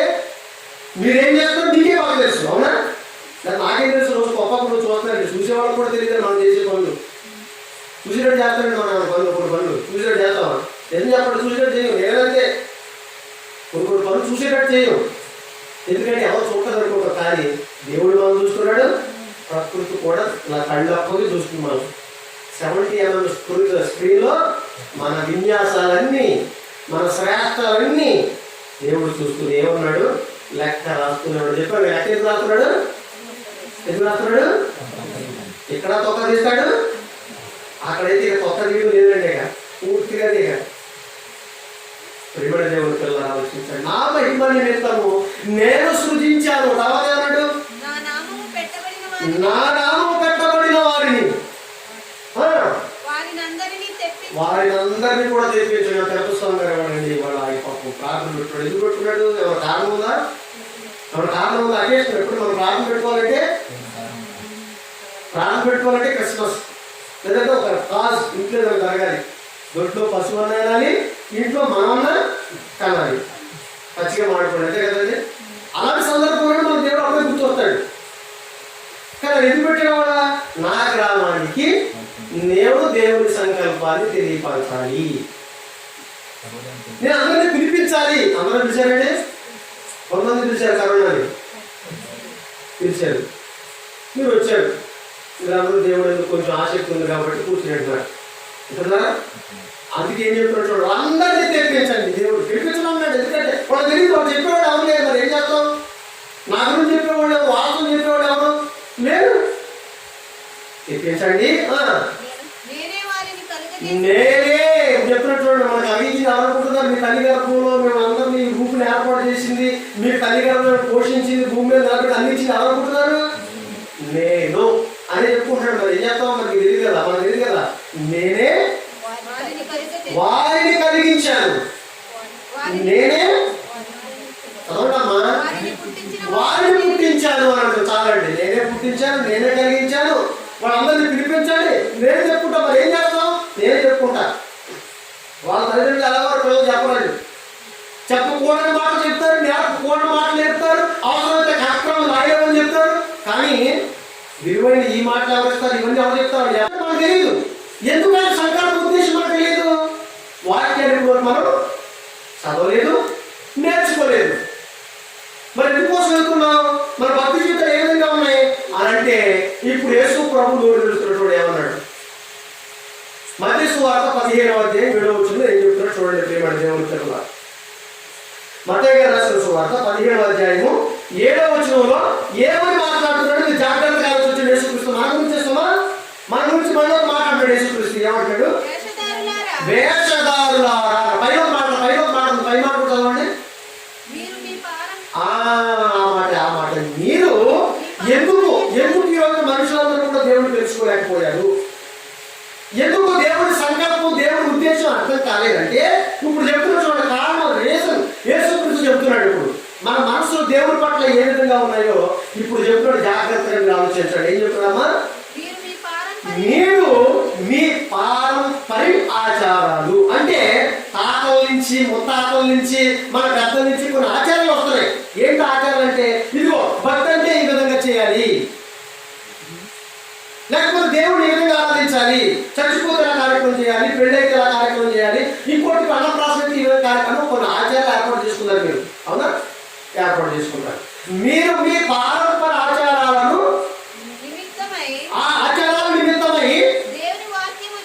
మీరేం చేస్తారో నీకే బాగా తెలుసు, అవునా? నాకేం తెలుసు? రోజు ఒక్కొక్కరు చూస్తున్నారండి, చూసేవాళ్ళు కూడా తెలియదు మనం చేసే పనులు. చూసేటట్టు చేస్తారండి మన పనులు చూసేటట్టు చేస్తామా? ఎందుకు చెప్పండి? చూసేటట్టు చేయం. నేనంటే కొన్ని పనులు చూసేటట్టు చేయం, ఎందుకంటే ఎవరు చూడటం అనుకుంటారు. కానీ దేవుడు మనం చూస్తున్నాడు, ప్రకృతి కూడా ఇలా కళ్ళప్పకి చూస్తుంది. మనం 70 mm స్క్రీన్లో మన విన్యాసాలన్నీ, మన శ్రేష్టాలన్నీ దేవుడు చూస్తూ ఏమన్నాడు? లెక్క రాస్తున్నాడు. చెప్పాడు లెక్క ఎందుకు రాస్తున్నాడు? ఎందుకు రాస్తున్నాడు? ఇక్కడ తొక్క తీస్తాడు, అక్కడైతే ఇక తొక్క తీయడం లేదండి. ఇక పూర్తిగా ఇక ప్రియమైన దేవుడి పిల్లలు ఆలోచించాడు. నా మహిమ నిమిత్తము నేను సృజించాను. తర్వాత అన్నాడు, నా నామము పెట్టబడిన వారిని వారినందరినీ కూడా తెప్పించాడు. తెలుపుస్తాం కదండి. వాళ్ళ పాపం ప్రార్థన పెట్టుకోడు. ఎందుకు పెట్టుకున్నాడు? ఎవరు కారణం ఉందా? ఎవరు కారణం ఉందా? అకేషన్ ఎప్పుడు మనం ప్రార్థన పెట్టుకోవాలంటే క్రిస్మస్, లేదంటే ఒక కాజ్ ఇంట్లో జరగాలి. దొడ్లో పశువు అన్న కనాలి, ఇంట్లో మనమన్నా కనాలి, పచ్చిగా మాడిపోయి అంతే కదండి. అలాంటి సందర్భంలో మన దేవుడు అప్పుడే గుర్తొస్తాడు. కానీ ఎందుకు పెట్టేవాడ? నా గ్రామానికి నేను దేవుని సంకల్పాన్ని తెలియపరచాలి, నేను అందరినీ పిలిపించాలి. అందరూ పిలిచారండి. కొంతమంది పిలిచారు, కరోనాని పిలిచారు, మీరు వచ్చారు. మీరందరూ దేవుడు ఎందుకు కొంచెం ఆసక్తి ఉంది కాబట్టి కూర్చున్నట్టున్నారు. అంటున్నారా? అందుకే ఏం చెప్తున్నాడు చూడు, అందరినీ తెప్పించండి. దేవుడు పిలిపించడం అన్నాడు. ఎందుకంటే వాళ్ళు తెలియదు, వాళ్ళు చెప్పేవాడు అవును లేదు. మరి ఏం చేస్తాం? నా గురించి చెప్పేవాడు ఎవరు? వాస్తవం చెప్పేవాడు ఎవరు లేరు. తెప్పించండి. నేనే చెప్పినట్టు మనకు అడిగింది ఎవరనుకుంటున్నారు? మీ తల్లి గర్భంలో మేము అందరినీ ఈ గ్రూప్ని ఏర్పాటు చేసింది, మీ తల్లి గర్భంలో పోషించింది, భూమి మీద నిలబెట్టి అందించింది ఎవరనుకుంటున్నారు? నేను అని చెప్పుకుంటున్నాడు. మరి ఏం చేస్తాం? మనకి తెలియదు కదా, మనకు తెలియదు కదా. నేనే వారిని కలిగించాను, నేనే చదవడమ్మా వారిని పుట్టించాను అని చాలండి. నేనే పుట్టించాను, నేనే కలిగించాను, వాళ్ళందరినీ పిలిపించాలి. నేనే చెప్పుకుంటా. మరి ఏం చేస్తాం? నేనే చెప్పుకుంటా. వాళ్ళ తల్లిదండ్రులు ఎలా వారు పిల్లలు చెప్పరండి. చెప్పకూడని మాటలు చెప్తారు, నేర్పకూడని మాటలు చెప్తారు, అవసరమైతే కార్యక్రమం రాయమని చెప్తారు. కానీ విలువైన ఈ మాటలు ఎవరు ఇస్తారు? ఇవన్నీ ఎవరు చెప్తారు? మనకు తెలియదు. ఎందుకంటే సంకల్ప ఉద్దేశం మనకు తెలియదు. వాక్యాన్ని కూడా మనం చదవలేదు, నేర్చుకోలేదు. మరి ఎందుకోసం వెళ్తున్నాం? మన భక్తి జీవితాలు ఏ విధంగా ఉన్నాయి అని అంటే, ఇప్పుడు యేసు ప్రభు నోరు తెలుస్తున్నట్టు ఏమన్నాడు? మత్తయి సువార్త 15వ అధ్యాయం 7వ వచనంలో ఏం చెప్తున్నాడు చూడండి. ప్రియమైన దేవుని పిల్లల, మత్తయి గారు రాసిన సువార్త 15వ అధ్యాయము 7వ వచనంలో ఏమని మాట్లాడుతున్నాడు? మీరు జాగ్రత్తగా ఆలోచించండి. యేసుక్రీస్తు మన గురించి మన గురించి మనలో మాట్లాడాడు. యేసుక్రీస్తు ఏమంటాడు? వేషధారులారా. పై మాట చదవండి. ఆ మాట మీరు ఎందుకు ఈరోజు మనుషులందరూ కూడా దేవుడు తెలుసుకోలేకపోయారు? ఎందుకు దేవుడి సంకల్పం, దేవుడి ఉద్దేశం అర్థం కాలేదంటే, ఇప్పుడు చెప్తున్న చూడండి కారణం, రీజన్ యేసుక్రీస్తు చెప్తున్నాడు. ఇప్పుడు మన మనసులో దేవుడి పట్ల ఏ విధంగా ఉన్నాయో ఇప్పుడు చెప్తున్నాడు. జాగ్రత్తగా మీరు ఆలోచించండి. ఏం చెప్తున్నామా? మీరు మీ పారంపర్య ఆచారాలు అంటే తాతల నుంచి ముత్తాతల నుంచి మన పెద్దల నుంచి కొన్ని ఆచారాలు వస్తున్నాయి. ఏంటి ఆచారాలు అంటే, ఇదిగో భక్తి అంటే ఈ విధంగా చేయాలి, లేకపోతే దేవుడు ఏ విధంగా ఆరాధించాలి, చచ్చిపోతే ఎలా కార్యక్రమం చేయాలి, పెళ్ళైతే ఎలా కార్యక్రమం చేయాలి, ఇంకోటి అన్నప్రాసన ఈ విధంగా కార్యక్రమం కొన్ని ఆచారాలు ఏర్పాటు చేసుకున్నారు. మీరు అవునా? ఏర్పాటు చేసుకుంటారు. మీరు మీ పారంపర్య ఆచారాలను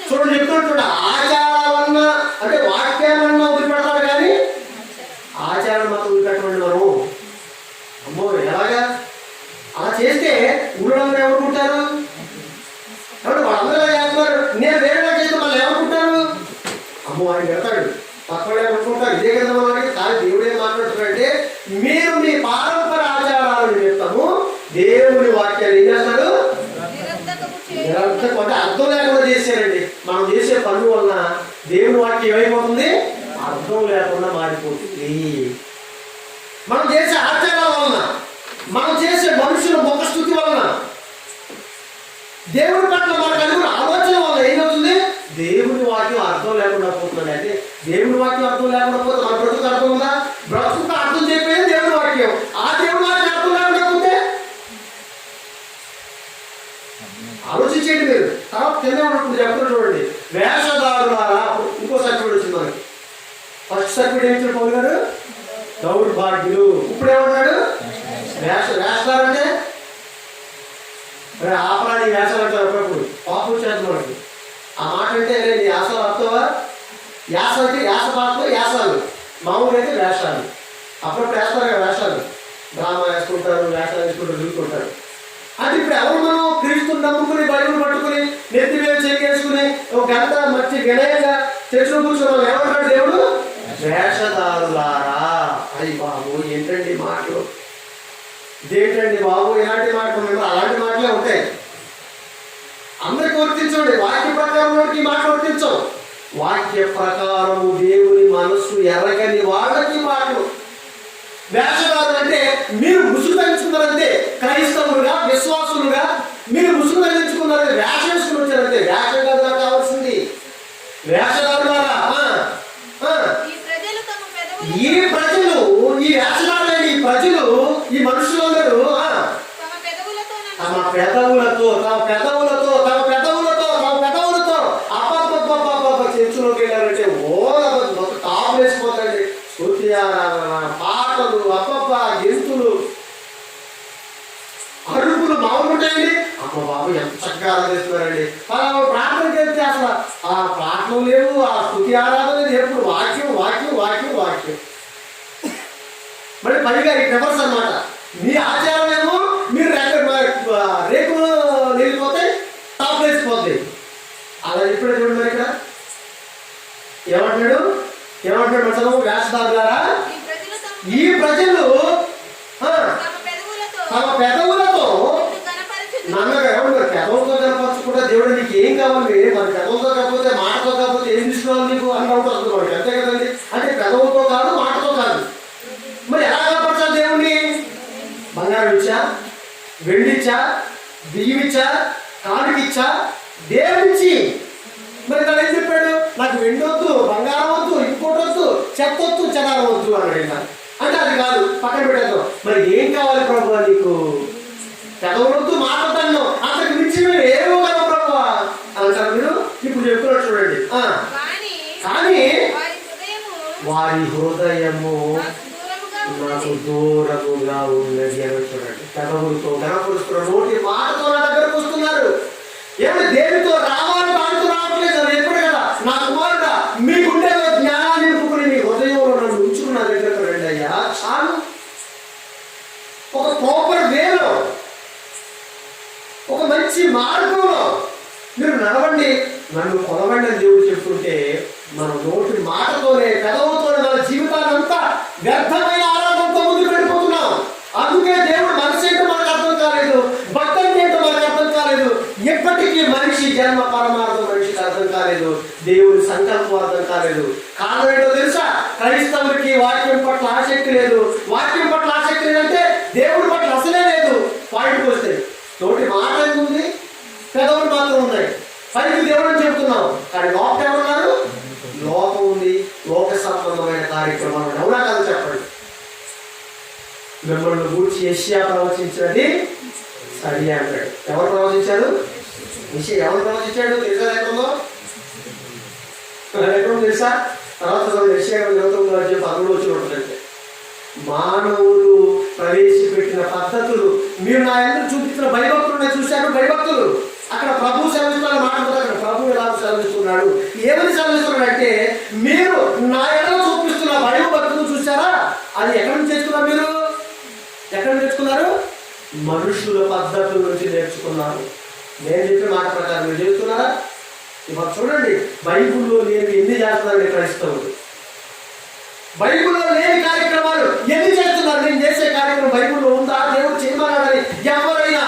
చూడండి. చెప్తున్నట్టు ఆచారాలన్నా అంటే వాక్యాలన్నా వదిలిపెడతారు, కానీ ఆచారం మాత్రం వదిలిపెట్టండి. మనము అమ్మో ఎలాగా అలా చేస్తే ఊళ్ళో ఎవరుకుంటారు? కాబట్టి వాళ్ళందరూ చేస్తున్నారు, నేను వేరేలా చేస్తే వాళ్ళు ఏమనుకుంటారు? అమ్మో ఆయన పెడతాడు, పక్కన ఏమనుకుంటారు? ఇదే కదా మనకి. కానీ దేవుడు ఏం మాట్లాడుతున్నాడంటే, మీరు మీ పారంపర్య ఆచారాల నిమిత్తము దేవుని వాక్యాలు ఏం చేస్తారు? నిరంతరం అంటే అర్థం లేకుండా చేశారండి. మనం చేసే పనుల వలన దేవుని వాక్యం ఏమైపోతుంది? అర్థం లేకుండా మారిపోతుంది. మనం చేసే ఆచారాల వలన, మనం చేసే మనుషుల ముఖ స్థుతి వలన, దేవుడి పట్ల మనకు కలిగిన ఆలోచన వల్ల ఏమవుతుంది? దేవుని వాక్యం అర్థం లేకుండా పోతుంది. అంటే దేవుని వాక్యం అర్థం లేకుండా పోతే మన బ్రతుకు అర్థం ఉందా? బ్రతుకు అర్థం చెప్పేది దేవుని వాక్యం. ఆ దేవుని వాక్యం అర్థం లేకుండా పోతే ఆలోచించేయండి మీరు. తర్వాత కింద ఉన్నప్పుడు చెప్తారు చూడండి, వేషధారులారా. ఇంకో సర్టిఫికేట్ వచ్చింది మనకి. ఫస్ట్ సర్టిఫికేట్ ఏమిచ్చాడు పౌలు గారు? దౌర్భాగ్యులు. ఇప్పుడు ఏమన్నాడు? వేషధారు అంటే ఆపరాని వేషాలు అంటారు అప్పుడప్పుడు. పాపం చేత మనకి ఆ మాట అంటే నీ ఆశలు అర్థవా? మామూలుగా అయితే వేషాలు, అప్పుడప్పుడు వేస్తారు కదా వేషాలు, డ్రామా వేసుకుంటారు, వేషాలు వేసుకుంటారు, తిరుగుతుంటారు. అది ఇప్పుడు ఎవరు మనం క్రీస్తుని నమ్ముకుని బైబిల్ పట్టుకుని నెత్తి మీద చేసుకుని ఒక గంట మంచి వినయంగా చర్చలో కూర్చొని ఏమంటాడు దేవుడు? వేషధారులారా. అయ్యి బాబు ఏంటండి మాటలు, ఇదేంటండి బాబు ఇలాంటి మాటలు మేము అలాంటి మాటలే ఉంటాయి. అందరికి వర్తించండి, వాక్య ప్రకారం ఈ మాట వర్తించం. వాక్య ప్రకారము దేవుని మనస్సు ఎరగని వాళ్ళకి మాటలు. వేషధారులు అంటే మీరు ముసుగు ధరించుకున్నారంటే, క్రైస్తవులుగా విశ్వాసులుగా మీరు ముసుగు ధరించుకున్నారంటే, వేషం వేసుకుని వచ్చారంటే. వేషం కాదు నాకు కావాల్సింది, వేషధారులారా. ఈ ప్రజలు, ఈ వేషధారులైన ఈ ప్రజలు, ఈ మనుషులందరూ తమ పెదవులతో చర్చలోకి వెళ్ళారంటే టాప్ వేసిపోతారండి. స్తుతి ఆరాధన, పాటలు, గెంతులు, అరుపులు మామూలు ఉంటాయండి. అమ్మ బాబు ఎంత చక్కగా ఆరాధిస్తున్నారండి. ప్రార్థనకి వెళ్తే అసలు ఆ ప్రార్థనలు లేవు, ఆ స్తుతి ఆరాధన లేదు, ఎప్పుడు వాక్యం వాక్యం వాక్యం వాక్యం. మరి పైగా ఈ రివర్స్ అన్నమాట. మీ ఆచారం ఏమో మీరు రేపు నిలిపోతే టాప్ వేసిపోతాయి. అలా ఇప్పుడు చూడండి మరి ఇక్కడ ఏమంటాడు అసలు? వేషధారులారా, ఈ ప్రజలు తమ పెదవులతో నన్నగా ఏమంటారు? పెదవులతో కనపరచకుండా దేవుడు నీకు ఏం కావాలి? మన పెదవులతో కాకపోతే మాటతో కాకపోతే ఏం తీసుకోవాలి నీకు అని ఉంటుంది మనకి, అంతే కదండి. అంటే పెదవులతో కాదు, మాటతో కాదు. మరి ఎలా కనపరచాలి దేవుణ్ణి? బంగారం ఇచ్చా, వెండిచ్చా, బియ్యమిచ్చా, కానుకిచ్చా, దేవుడిచ్చి. మరి తను ఏం చెప్పాడు? నాకు వెండి వద్దు, బంగారం వద్దు, ఇంకోటి వద్దు, చెత్త వద్దు, చెదారం వద్దు అన్నాడు. అంటే అది కాదు, పక్కన పెట్టేద్దాం. మరి ఏం కావాలి ప్రభు నీకు? పెదవులొద్దు, మాట్లాడతాను, అంతకు మించి మీరు ఏమో కదా ప్రభు అంటారు. మీరు ఇప్పుడు చెప్తున్నారు చూడండి. కానీ వారి హృదయము నాకు దూరముగా ఉన్నది అని చూడండి. పెదవులతో కనపరుస్తున్నారు, నోటి మాటతో నా దగ్గరకు వస్తున్నారు. ఏమి దేనితో రావాలి? దానితో రావట్లేదు. అది ఎప్పుడు కదా నా కుమారుడా, మీకుండే జ్ఞానాన్ని నింపుకుని మీ హృదయంలో నన్ను ఉంచుకుని నా దగ్గరకు రండి అయ్యా చాలు. ఒక ప్రాపర్ వేలో, ఒక మంచి మార్గంలో మీరు నడవండి, నన్ను కొలవండి అని దేవుడు చెప్తుంటే, మన నోటి మాటతోనే పెదవుతోనే మన జీవితాన్ని అంతా వ్యర్థమైన ఆరాధనతో ముందుకు వెళ్ళిపోతున్నాం. అందుకే దేవుడు మనసు ఏంటో మనకు అర్థం కాలేదు, భక్తి ఏంటో మనకు అర్థం కాలేదు. ఎప్పటికీ మనిషి జన్మ పరమార్థం మనిషికి అర్థం కాలేదు, దేవుడి సంకల్పం అర్థం కాలేదు. కారణం ఏంటో తెలుసా? క్రైస్తవులకి వాక్యం పట్ల ఆసక్తి లేదు. వాక్యం పట్ల ఆసక్తి లేదంటే దేవుడి పట్ల అసలే లేదు. పాయింట్కి వస్తే తోటి మాట ఉంది, పెదవులు మాత్రం ఉన్నాయి. పైకి దేవుడిని చెప్తున్నాం, కానీ లోపల ఎవరున్నారు? లోపం ఉంది, లోక సంబంధమైన కార్యక్రమాలు. అవునా కదా చెప్పండి. మిమ్మల్ని గూర్చి యెషయా ప్రవచించినది సరి అంటాడు. ఎవరు ప్రవచించారు? ఎవరు ప్రవచించాడు? తెలుసా? ఎక్కడో తెలుసా? తర్వాత యెషయా 29 వచ్చి ఉంటుందంటే, మానవులు ప్రవేశపెట్టిన పద్ధతులు మీరు నా ఎందుకు చూపించిన భయభక్తులు చూశాను. భయభక్తులు అక్కడ ప్రభు సెలవిస్తున్న మాట్లాడుతున్నారు. అక్కడ ప్రభు ఎలా సెలవిస్తున్నాడు, ఏమని సెలవిస్తున్నాడు అంటే, మీరు నా ఎలా చూపిస్తున్న భయభక్తులు చూసారా? అది ఎక్కడి నుంచి తెచ్చుకున్నారు? మీరు ఎక్కడ నేర్చుకున్నారు? మనుషుల పద్ధతుల నుంచి నేర్చుకున్నారు. నేను చెప్పిన మాట ప్రకారం మీరు చేస్తున్నారా? ఇవాళ చూడండి, బైబిల్లో నేను ఎన్ని చేస్తున్నాను క్రైస్తవులు. బైబిల్లో లేని కార్యక్రమాలు ఎన్ని చేస్తున్నారు? నేను చేసే కార్యక్రమం బైబిల్లో ఉందా? దేవుడు చేయమన్నాడని ఎవరైనా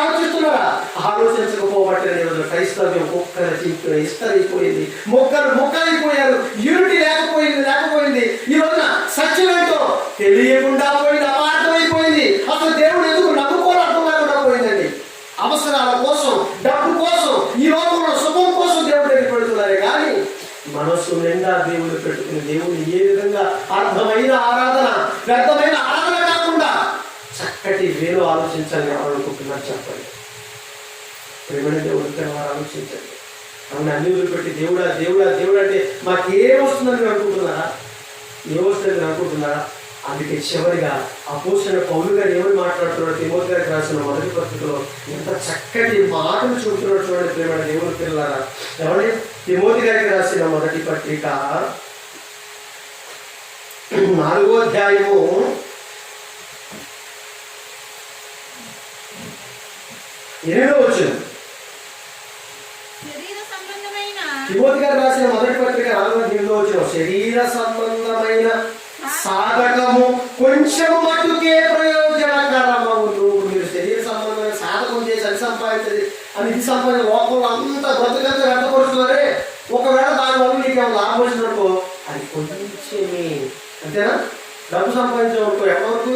ఆలోచిస్తున్నారా? ఆలోచించకపోబట్టే ఈరోజు క్రైస్తవ్యం మొక్కల చింపు ఇస్తరైపోయింది. మొక్కలైపోయారు. యూనిటీ లేకపోయింది. ఈ రోజున సత్యం ఏంటో తెలియకుండా పోయింది, అపార్థమైపోయింది. అసలు దేవుడు ఎందుకు నమ్ముకోవాలి అర్థం లేకుండా పోయిందండి. అవసరాల కోసం, డబ్బు కోసం, ఈ లోకంలో శుభం కోసం దేవుడు దగ్గర పెడుతున్నారే కానీ మనస్సు నిండా దేవుడు పెట్టుకుని దేవుని ఏ విధంగా అర్థమైన ఆరాధన, వ్యర్థమైన ఆరాధన కాకుండా చక్కటి వేలు ఆలోచించాలని అనుకుంటున్నారు చెప్పండి. ప్రేమైన దేవుడితో వారు ఆలోచించండి. అవును, అన్ని వదిలిపెట్టి దేవుడా దేవుడా దేవుడు అంటే మాకేం వస్తుందని మీరు అనుకుంటున్నారా? ఏమొస్తుందని మీరు అనుకుంటున్నారా? అందుకే చివరిగా అపోస్తలుడైన పౌలు గారు ఏమని మాట్లాడుతున్నాడు? తిమోతి గారికి రాసిన మొదటి పత్రికలో ఎంత చక్కటి మాటలు చూపుతున్నాడు చూడండి. ప్రేమైన దేవుని పిల్లలారా, ఎవరి తిమోతి గారికి రాసిన మొదటి పత్రిక 4వ అధ్యాయము 8వ వచనం. తిమోతి గారు రాసిన మొదటి పత్రిక 4వ అధ్యాయంలో వచ్చిన శరీర సంబంధమైన సాధకము కొంచెం మటుకే ప్రయోజనకరమవును. మీరు శరీర సంబంధమైన సాధకం చేసి అది సంపాదించేది అని ఇది సంపాదించిన లోపల అంతా బ్రతుకంతా వ్యర్థపరుస్తున్నారే. ఒకవేళ దానివల్ల నీకు ఏమైనా లాభం వచ్చినప్పుడు అది కొంచెమే, అంతేనా? డబ్బు సంపాదించేవరకు ఎప్పటివరకు?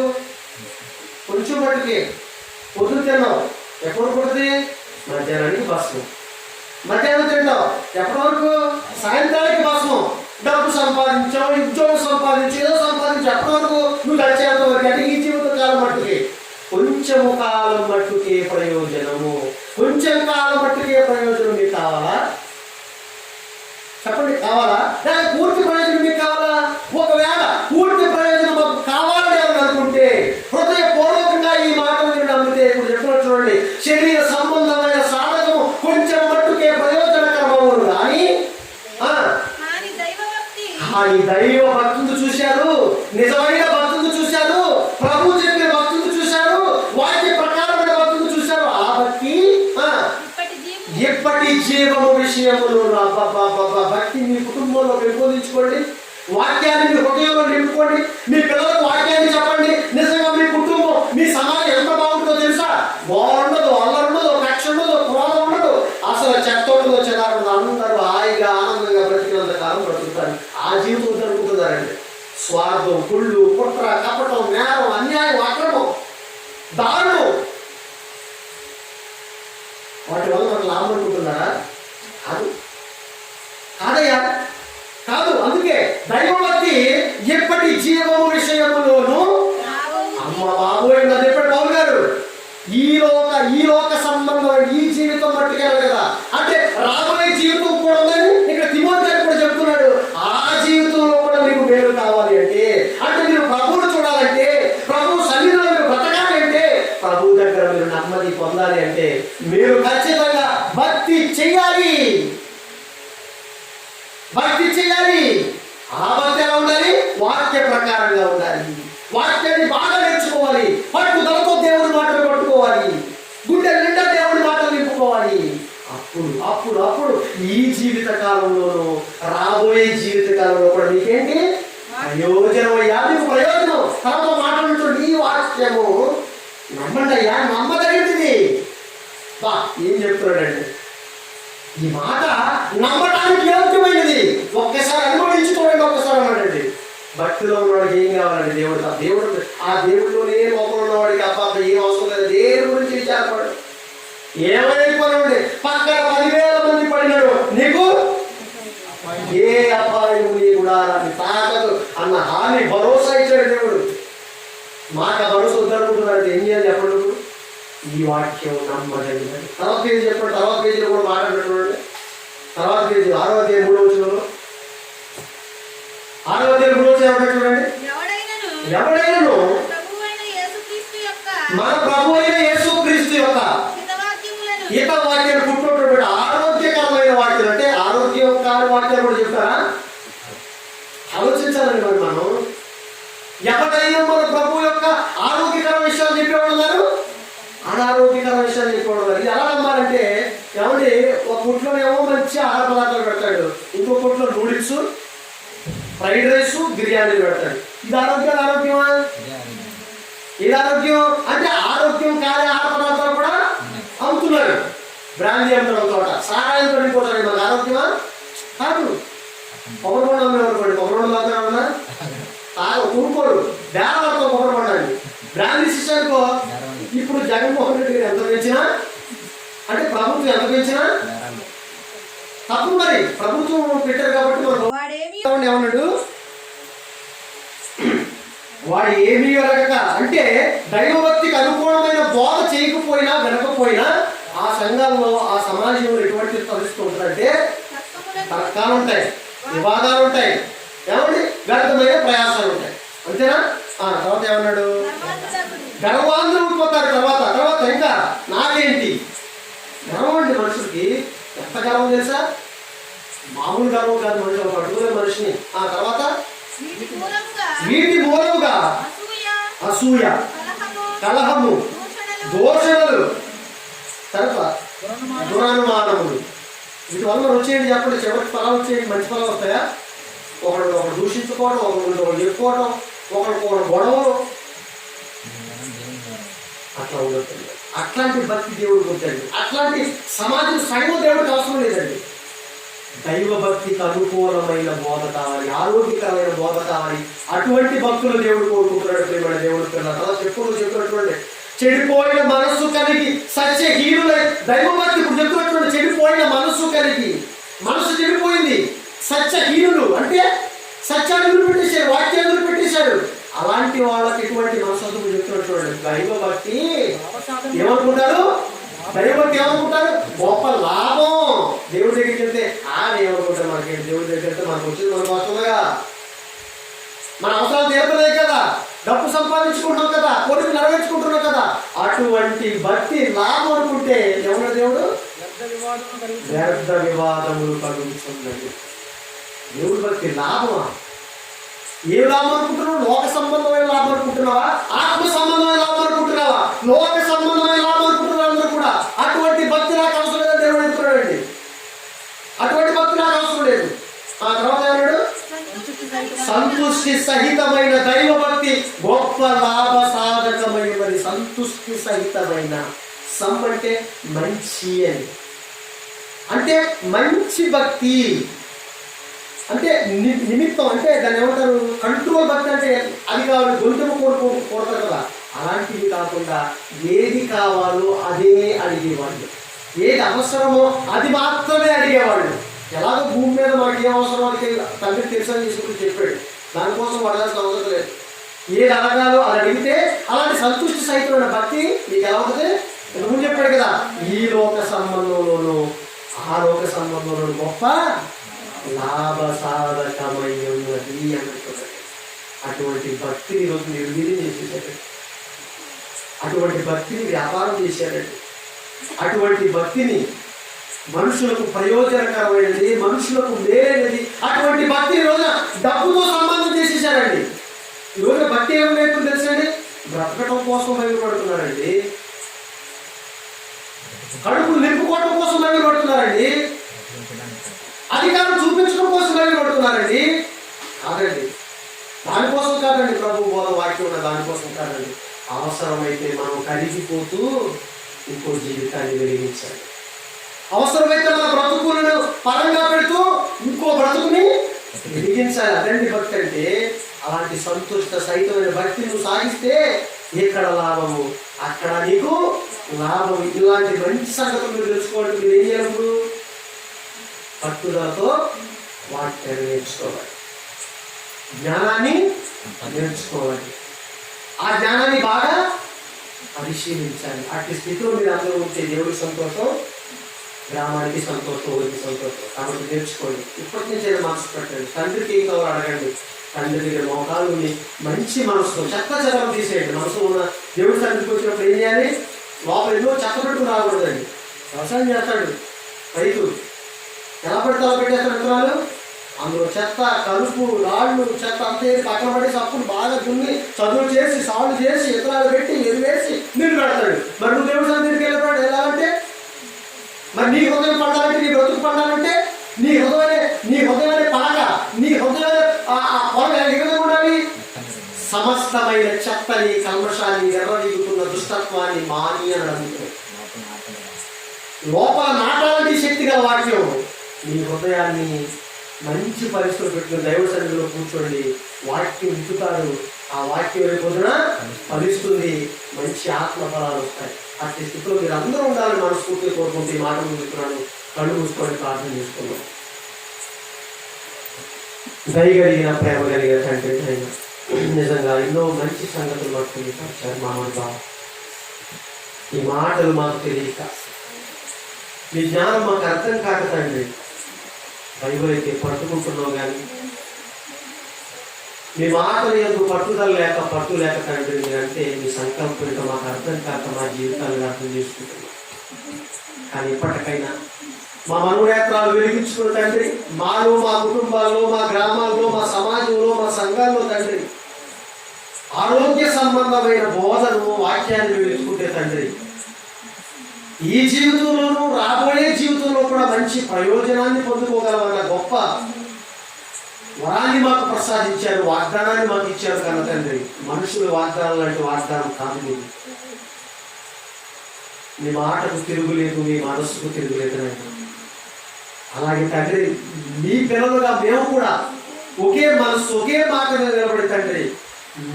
కొంచెం మటుకే. పొద్దున తిన్నావు, ఎప్పటి పడుతుంది? మధ్యాహ్నానికి భస్మం. మధ్యాహ్నం తింటావు, ఎప్పటి వరకు? సాయంత్రానికి భస్మం. డబ్బు సంపాదించావు, ఉద్యోగం సంపాదించి, ఏదో సంపాదించి ఎప్పటి వరకు? నువ్వు గడిచేంత వరకు. అంటే ఈ జీవిత కాలం మట్టుకే, కొంచెము కాలం మట్టుకే ప్రయోజనము. కొంచెం కాలం మట్టుకే ప్రయోజనం మీకు కావాలా? చెప్పండి, కావాలా? దానికి పూర్తి ప్రయోజనం మీకు కావాలా? ఒకవేళ పూర్తి ప్రయోజనం మాకు కావాలని అని అనుకుంటే హృదయపూర్వకంగా ఈ మాటలు మీరు నమ్మితే, ఇప్పుడు చెప్పినట్టు చూడండి, శరీర సంబంధమైన సాధకము కొంచెం మట్టుకే ప్రయోజనకరమవును. కానీ దైవ భక్తులు చూశారు, నిజమైన భక్తులు చూశారు, ప్రభు చెప్పిన భక్తులు చూశారు, వాక్య ప్రకారమైన భక్తులు చూశారు. ఆ భక్తి ఎప్పటి జీవము విషయములు. భక్తి మీ కుటుంబంలో పెంపొందించుకోండి, వాక్యాన్ని మీ హృదయంలో నింపుకోండి, మీ పిల్లలకు వాక్యాన్ని చెప్పండి. నిజంగా మీ కుటుంబం, మీ సమాజం ఎంత బాగుంటుందో తెలుసా? బాగుండదు, అల్లరి ఉండదు, కక్ష ఉండదు, క్రోధం ఉండదు, అసలు చెత్త ఉండదు, చెదారు ఉండదు. అందరూ హాయిగా ఆనందంగా బ్రతికినంత కాలం బ్రతుకుతారు. ఆ జీవితం జరుగుతుందండి. స్వార్థం, కుళ్ళు, కుట్ర, కపటం, నేరం, అన్యాయం, అక్రమం, దారుణం, వాటి వల్ల మనకు లాభం అనుకుంటున్నారా? కాదు, కాదయ్యా, కాదు. అందుకే దైవభక్తి ఎప్పటి జీవము విషయములోను. అమ్మ బాబోయ్, అది ఎప్పటి బాబు గారు ఈ లోక సంబంధం, ఈ జీవితం మట్టుకెళ్ళదు కదా. అంటే రాబోయే జీవితం కూడా ఉందని ఇక్కడ తిమోతి గారు కూడా చెప్తున్నాడు. ఆ జీవితంలో కూడా మీకు మేలు కావాలి అంటే మీరు ప్రభువును చూడాలంటే, ప్రభు సన్నిధిలో మీరు బ్రతకాలి అంటే, ప్రభు దగ్గర మీరు నెమ్మది పొందాలి అంటే మీరు ఖచ్చితంగా భక్తి చెయ్యాలి. భక్తి చేయాలి. ఆ భక్తి ఎలా ఉండాలి? వాక్య ప్రకారంగా ఉండాలి. వాక్యాన్ని బాగా నేర్చుకోవాలి. పట్టుదలతో దేవుడి మాటలు పట్టుకోవాలి. గుండె నిండా దేవుడి మాటలు నింపుకోవాలి. అప్పుడు ఈ జీవిత కాలంలోనూ రాబోయే జీవిత కాలంలో కూడా మీకేంటి ప్రయోజనం అయ్యా, మీకు ప్రయోజనం. తర్వాత మాట్లాడుతుంది ఈ వాక్యము నమ్మండి అయ్యా, నమ్మదగినది. బా ఏం చెప్తున్నాడండి ఈ మాట? నమ్మటానికి యోగ్యమైనది. ఒక్కసారి అనుభవించి చూడండి, ఒక్కసారి అన్నాడండి. భక్తిలో ఉన్నవాడికి ఏం కావాలండి? దేవుడు ఆ దేవుడిలోనే లోపల ఉన్నవాడికి అబ్బాబా ఏం అవసరం లేదు. దేని గురించి విచారపడు, ఏమైపోయినండి. పక్కన 10,000 మంది పడినాడు, నీకు ఏ అపాయం నీ గుడారాన్ని తాకదు అన్న హాని భరోసా ఇచ్చాడు దేవుడు. మాట భరోసా వద్దనుకుంటున్నాడు. ఏం చేయాలి చెప్పండి? ఈ వాక్యం నమ్మదగినది. తర్వాత పేజీ చెప్పండి. తర్వాత పేజీలో కూడా మాట్లాడినటువంటి తర్వాత పేజీ 6వ అధ్యాయం 3వ వచనంలో 6వ అధ్యాయం 3వ వచనం ఏమంటాడు చూడండి. ఎవడైనను మన ప్రభు అయిన యేసుక్రీస్తు యొక్క హిత వాక్యాలు పుట్టున్నటువంటి ఆరోగ్యకరమైన వాక్యాలు. అంటే ఆరోగ్యకరమైన వాక్యాలు కూడా చెప్తారా? ఆలోచించాలండి. మరి మనం ఎవరైనా మన ప్రభు యొక్క ఆరోగ్యకర విషయాలు చెప్పేవాళ్ళు ఉన్నారు, అనారోగ్యకర విషయాలు చెప్పేవాళ్ళు. ఇది ఎలా నమ్మాలంటే, ఏమండి ఒక పుట్లోనేమో మంచి ఆహార పదార్థాలు పెడతాడు, ఇంకో పుట్లో నూడిల్స్, ఫ్రైడ్ రైస్, బిర్యానీ పెడతాడు. ఇది ఆరోగ్యమా? ఇది ఆరోగ్యం అంటే ఆరోగ్యం కాని ఆహార పదార్థాలు కూడా అమ్ముతున్నారు. బ్రాండీ అమ్ముతాడు చోట, సారాయం పడిపోతాడు. మనకు ఆరోగ్యమా? కాదు. కొబ్బరి బొండ అమ్మేవాడు, కొబ్బరి బొండ తాగుతాడన్నా ఊరుకోడు, బేరవాడితో కొబ్బరి బొండండి. బ్రాండీ సిస్టర్కో ఇప్పుడు జగన్మోహన్ రెడ్డి గారు ఎంత పెంచినా, అంటే ప్రభుత్వం ఎంత పెంచినా తప్పు. మరి ప్రభుత్వం పెట్టారు కాబట్టి మనం ఏమన్నాడు? వాడు ఏమీ ఎరగక, అంటే దైవభక్తికి అనుకూలమైన బోధ చేయకపోయినా వినకపోయినా ఆ సంఘాల్లో, ఆ సమాజంలో ఎటువంటి పరిస్థితి ఉంటుందంటే తర్కాలు ఉంటాయి, వివాదాలు ఉంటాయి, ఏమండి వ్యర్థమైన ప్రయాసాలు ఉంటాయి. అంతేనా? తర్వాత ఏమన్నాడు? గర్వాంధ్రులు ఉండిపోతారు. తర్వాత ఇంకా నాకేంటి గర్వం అండి. మనుషులకి ఎంత గర్వం తెలుసా? మామూలు గర్వం కాదు. మనుషులు పట్టుకునే మనిషిని. ఆ తర్వాత వీటి మూలముగా అసూయ, కలహము, దూషణలు, తర్వాత దురనుమానములు. వీటి వల్ల వచ్చేయండి చెప్పండి. చివరికి ఫలాలు వచ్చేయండి, మంచి ఫలాలు వస్తాయా? ఒకడు దూషించుకోవడం, ఒకరు చెప్పుకోవడం, ఒకరు గొడవలు, అట్లా ఉండదు. అట్లాంటి భక్తి దేవుడు కొట్టండి. అట్లాంటి సమాజం సంఘం దేవుడికి అవసరం లేదండి. దైవ భక్తికి అనుకూలమైన బోధ కావాలి, ఆరోగ్యకరమైన బోధ కావాలి. అటువంటి భక్తులు దేవుడు కోరుకుంటున్నాడు. ప్రేమ దేవుడు పిల్లలు చెప్పినటువంటి చెడిపోయిన మనస్సు కలిగి సత్యహీనులై దైవ భక్తి ఇప్పుడు చెప్తున్నటువంటి చెడిపోయిన మనస్సు కలిగి, మనసు చెడిపోయింది. సత్యహీనులు అంటే సత్యాన్ని వదిలిపెట్టేశాడు, వాక్యాన్ని వదిలిపెట్టేశాడు. అలాంటి వాళ్ళకి ఎటువంటి మనసు చెప్తున్నటువంటి దైవ భక్తి ఏమనుకుంటారు? దైవభక్తి ఏమనుకుంటారు? గొప్ప లాభం. దేవుడి దగ్గరికి వెళ్తే ఏమనుకుంటారు? మనకి దేవుడి దగ్గరికి వెళ్తే మనకు వచ్చింది మన కోసంగా, మన అవసరాలు తీరలేదు కదా, డబ్బు సంపాదించుకుంటున్నాం కదా, కోరికలు నెరవేర్చుకుంటున్నాం కదా. అటువంటి భక్తి లాభం అనుకుంటే ఎవరు దేవుడు వ్యర్థ వివాదములు కలుగుతుందండి. దేవుడి భక్తి లాభమా? ఏ లాభం అనుకుంటున్నావు? లోక సంబంధమైన లాభం అనుకుంటున్నావా? ఆత్మ సంబంధమైన లాభం అనుకుంటున్నావా? లోక సంబంధమైన లాభం అనుకుంటున్నావు అందరూ కూడా. అటువంటి భక్తి నాకు అవసరం లేదని దేవుడు అనుకున్నాడండి. అటువంటి భక్తి నాకు అవసరం లేదు. ఆ తర్వాత ఏమన్నాడు? సంతుష్టి సహితమైన దైవ భక్తి గొప్ప లాభ సాధకమైనది. సంతుష్టి సహితమైన, సమ్ అంటే మంచి అని, అంటే మంచి భక్తి అంటే నిమిత్తం, అంటే దాన్ని ఏమంటారు? కంట్రోల్ భక్తి అంటే అది కావాలి, గొంతుకు కూడతారు కదా. అలాంటివి కాకుండా ఏది కావాలో అదే అడిగేవాళ్ళు, ఏది అవసరమో అది మాత్రమే అడిగేవాళ్ళు. ఎలాగో భూమి మీద మనకి ఏం అవసరం వాళ్ళకి తండ్రి తెలుసని తీసుకుని చెప్పాడు. దానికోసం అడగాల్సిన అవసరం లేదు. ఏది అడగాలో అది అడిగితే అలాంటి సంతుష్టి సహితమైన భక్తి మీకు ఎలా ఉంటుంది? నువ్వు చెప్పాడు కదా, ఈ లోక సంబంధంలోనూ ఆ లోక సంబంధంలోనూ గొప్ప లాభ సాధకమై ఉన్నది అన్నట్టు. అటువంటి భక్తిని ఈరోజు నిర్వీర్యం చేసేసాడు. అటువంటి భక్తిని వ్యాపారం చేశారండి. అటువంటి భక్తిని మనుషులకు ప్రయోజనకరమైనది, మనుషులకు మేలైనది, అటువంటి భక్తిని రోజున డబ్బుతో సంబంధం చేసేసారండి. ఈరోజు భక్తి ఏమి లేకుండా తెలుసండి? బ్రతకటం కోసం భయపడుతున్నారండి, కడుపు నింపుకోవడం కోసం భయపడుతున్నారండి, అధికారం చూపించడం కోసం భయపడుతున్నారండి. కాదండి, దానికోసం కాదండి ప్రభు బోధ వాక్యం ఉన్న దానికోసం కాదండి. అవసరమైతే మనం కరిగిపోతూ ఇంకో జీవితాన్ని వెలిగించాలి. అవసరమైతే మన బ్రతుకులను పరంగా పెడుతూ ఇంకో బ్రతుకుని వెలిగించాలి. అదండి భక్తి అంటే. అలాంటి సంతుష్ట సహితమైన భక్తి నువ్వు సాగిస్తే ఎక్కడ లాభము అక్కడ నీకు లాభం. ఇలాంటి మంచి సంగతులు మీరు తెలుసుకోవాలి. మీరు ఏం చేయాలప్పుడు? పట్టుదలతో వాక్యాన్ని నేర్చుకోవాలి, జ్ఞానాన్ని నేర్చుకోవాలి, ఆ జ్ఞానాన్ని బాగా పరిశీలించాలి. అట్టి స్థితిలో మీరు అందరూ ఉంటే దేవుడికి సంతోషం, గ్రామానికి సంతోషం, ఊరికి సంతోషం. కాబట్టి నేర్చుకోండి. ఇప్పటి నుంచి ఏదో మనసు పెట్టండి. తండ్రికి ఏం కావాలో అడగండి. తండ్రి దగ్గర మోకాలుని మంచి మనసుతో చెత్త చెదలు తీసేయండి. మనసు ఉన్న దేవుడి తండ్రికి వచ్చినప్పుడు ఏం చేయాలి? లోపల ఎన్నో చెత్త పెట్టుకుని రాకూడదండి. వ్యవసాయం చేస్తాడు రైతు, ఎలా పెడితే అలా పెట్టేస్తాడు విత్తనాలు. అందులో చెత్త, కలుపు, రాళ్ళు, చెత్త అంతే పక్కన పడేసి అప్పుడు బాగా దున్ని చదువు చేసి సాగు చేసి విత్తనాలు పెట్టి ఎరువేసి నీళ్ళు పెడతాడు. మరి నువ్వు దేవుడి సన్నిధికి వెళ్ళిపోయాడు ఎలా అంటే? మరి నీ హృదయం పండాలంటే, నీ బ్రతుకు పండాలంటే నీ హృదయమే పలక, నీ హృదయమే పొలం ఏ విధంగా ఉండాలి? సమస్తమైన చెత్తని, కల్మషాన్ని, ఎర్రవీగుతున్న దుష్టత్వాన్ని మాని అని అడుగుతుంది. లోపల నాటాలని శక్తి గల వాక్యం. నీ హృదయాన్ని మంచి పరిస్థితులు పెట్టుకుని దైవ సన్నిధిలో కూర్చోండి. వాక్యం వింటుతాడు. ఆ వాక్యం రేపొద్దున ఫలిస్తుంది, మంచి ఆత్మ ఫలాలు వస్తాయి. అట్టి స్థితిలో మీరు అందరూ ఉండాలని మనస్ఫూర్తిగా కోరుకుంటే ఈ మాట ముందుకున్నాను. కళ్ళు మూసుకొని ప్రార్థన చేసుకున్నాం. దయగలిగిన ప్రేమ కలిగిన తండ్రి, నిజంగా ఎన్నో మంచి సంగతులు మాకు తెలియపరిచారు. మామూలుగా ఈ మాటలు మాకు తెలియక, మీ జ్ఞానం మాకు అర్థం కాక తండ్రి, బైబిల్ అయితే పట్టుకుంటున్నావు కానీ మీ మాటలు ఎందుకు పట్టుదల లేక పట్టు లేక తండ్రి, అంటే మీ సంకల్పం మాకు అర్థం కాక మా జీవితాలను అర్థం చేసుకుంటున్నాం. కానీ ఇప్పటికైనా మా మనోనేత్రాలు వెలిగించుకున్న తండ్రి, మాలో, మా కుటుంబాల్లో, మా గ్రామాల్లో, మా సమాజంలో, మా సంఘాల్లో తండ్రి ఆరోగ్య సంబంధమైన బోధను, వాక్యాన్ని వెలుచుకుంటే తండ్రి ఈ జీవితంలోనూ రాబోయే జీవితంలో కూడా మంచి ప్రయోజనాన్ని పొందుకోగలమన్న గొప్ప వరాన్ని మాకు ప్రసాదించారు, వాగ్దానాన్ని మాకు ఇచ్చారు కన్న తండ్రి. మనుషుల వాగ్దానం లాంటి వాగ్దానం కాదు నీది. నీ మాటకు తిరుగులేదు, నీ మనస్సుకు తిరుగులేదు తండ్రి. అలాగే తండ్రి మీ పిల్లలుగా మేము కూడా ఒకే మనస్సు, ఒకే మాట మీద నిలబడి తండ్రి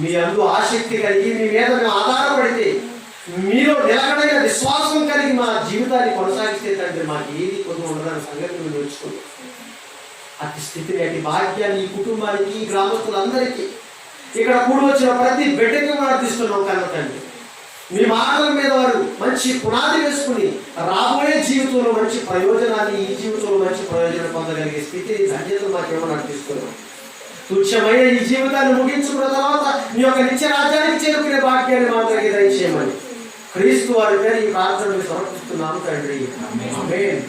మీ అందు ఆసక్తి కలిగి మీ మీద మేము ఆధారపడితే, మీలో నిలకడైన విశ్వాసం కలిగి మా జీవితాన్ని కొనసాగిస్తే తండ్రి మాకు ఏది కొంచెం ఉండదని సంగతి మేము నేర్చుకుంటాం. అతి స్థితిని, అతి భాగ్యాన్ని ఈ కుటుంబానికి, ఈ గ్రామస్తులందరికీ, ఇక్కడ కూడి వచ్చిన ప్రతి బిడ్డకి ప్రార్థిస్తున్నాం కన్న తండ్రి. మీ మాటల మీద వారు మంచి పునాది వేసుకుని రాబోయే జీవితంలో మంచి ప్రయోజనాన్ని, ఈ జీవితంలో మంచి ప్రయోజనం పొందగలిగే స్థితి ధన్యత మాకేమో నడిపిస్తున్నాం. తుచ్చమైన ఈ జీవితాన్ని ముగించుకున్న తర్వాత మీ యొక్క నిత్య రాజ్యానికి చేరుకునే భాగ్యాన్ని మా అందరికీ దయచేయమని క్రీస్తు వారి పేరు ఈ ప్రార్థనలు సమర్పిస్తున్నాము తండ్రి. ఆమేన్.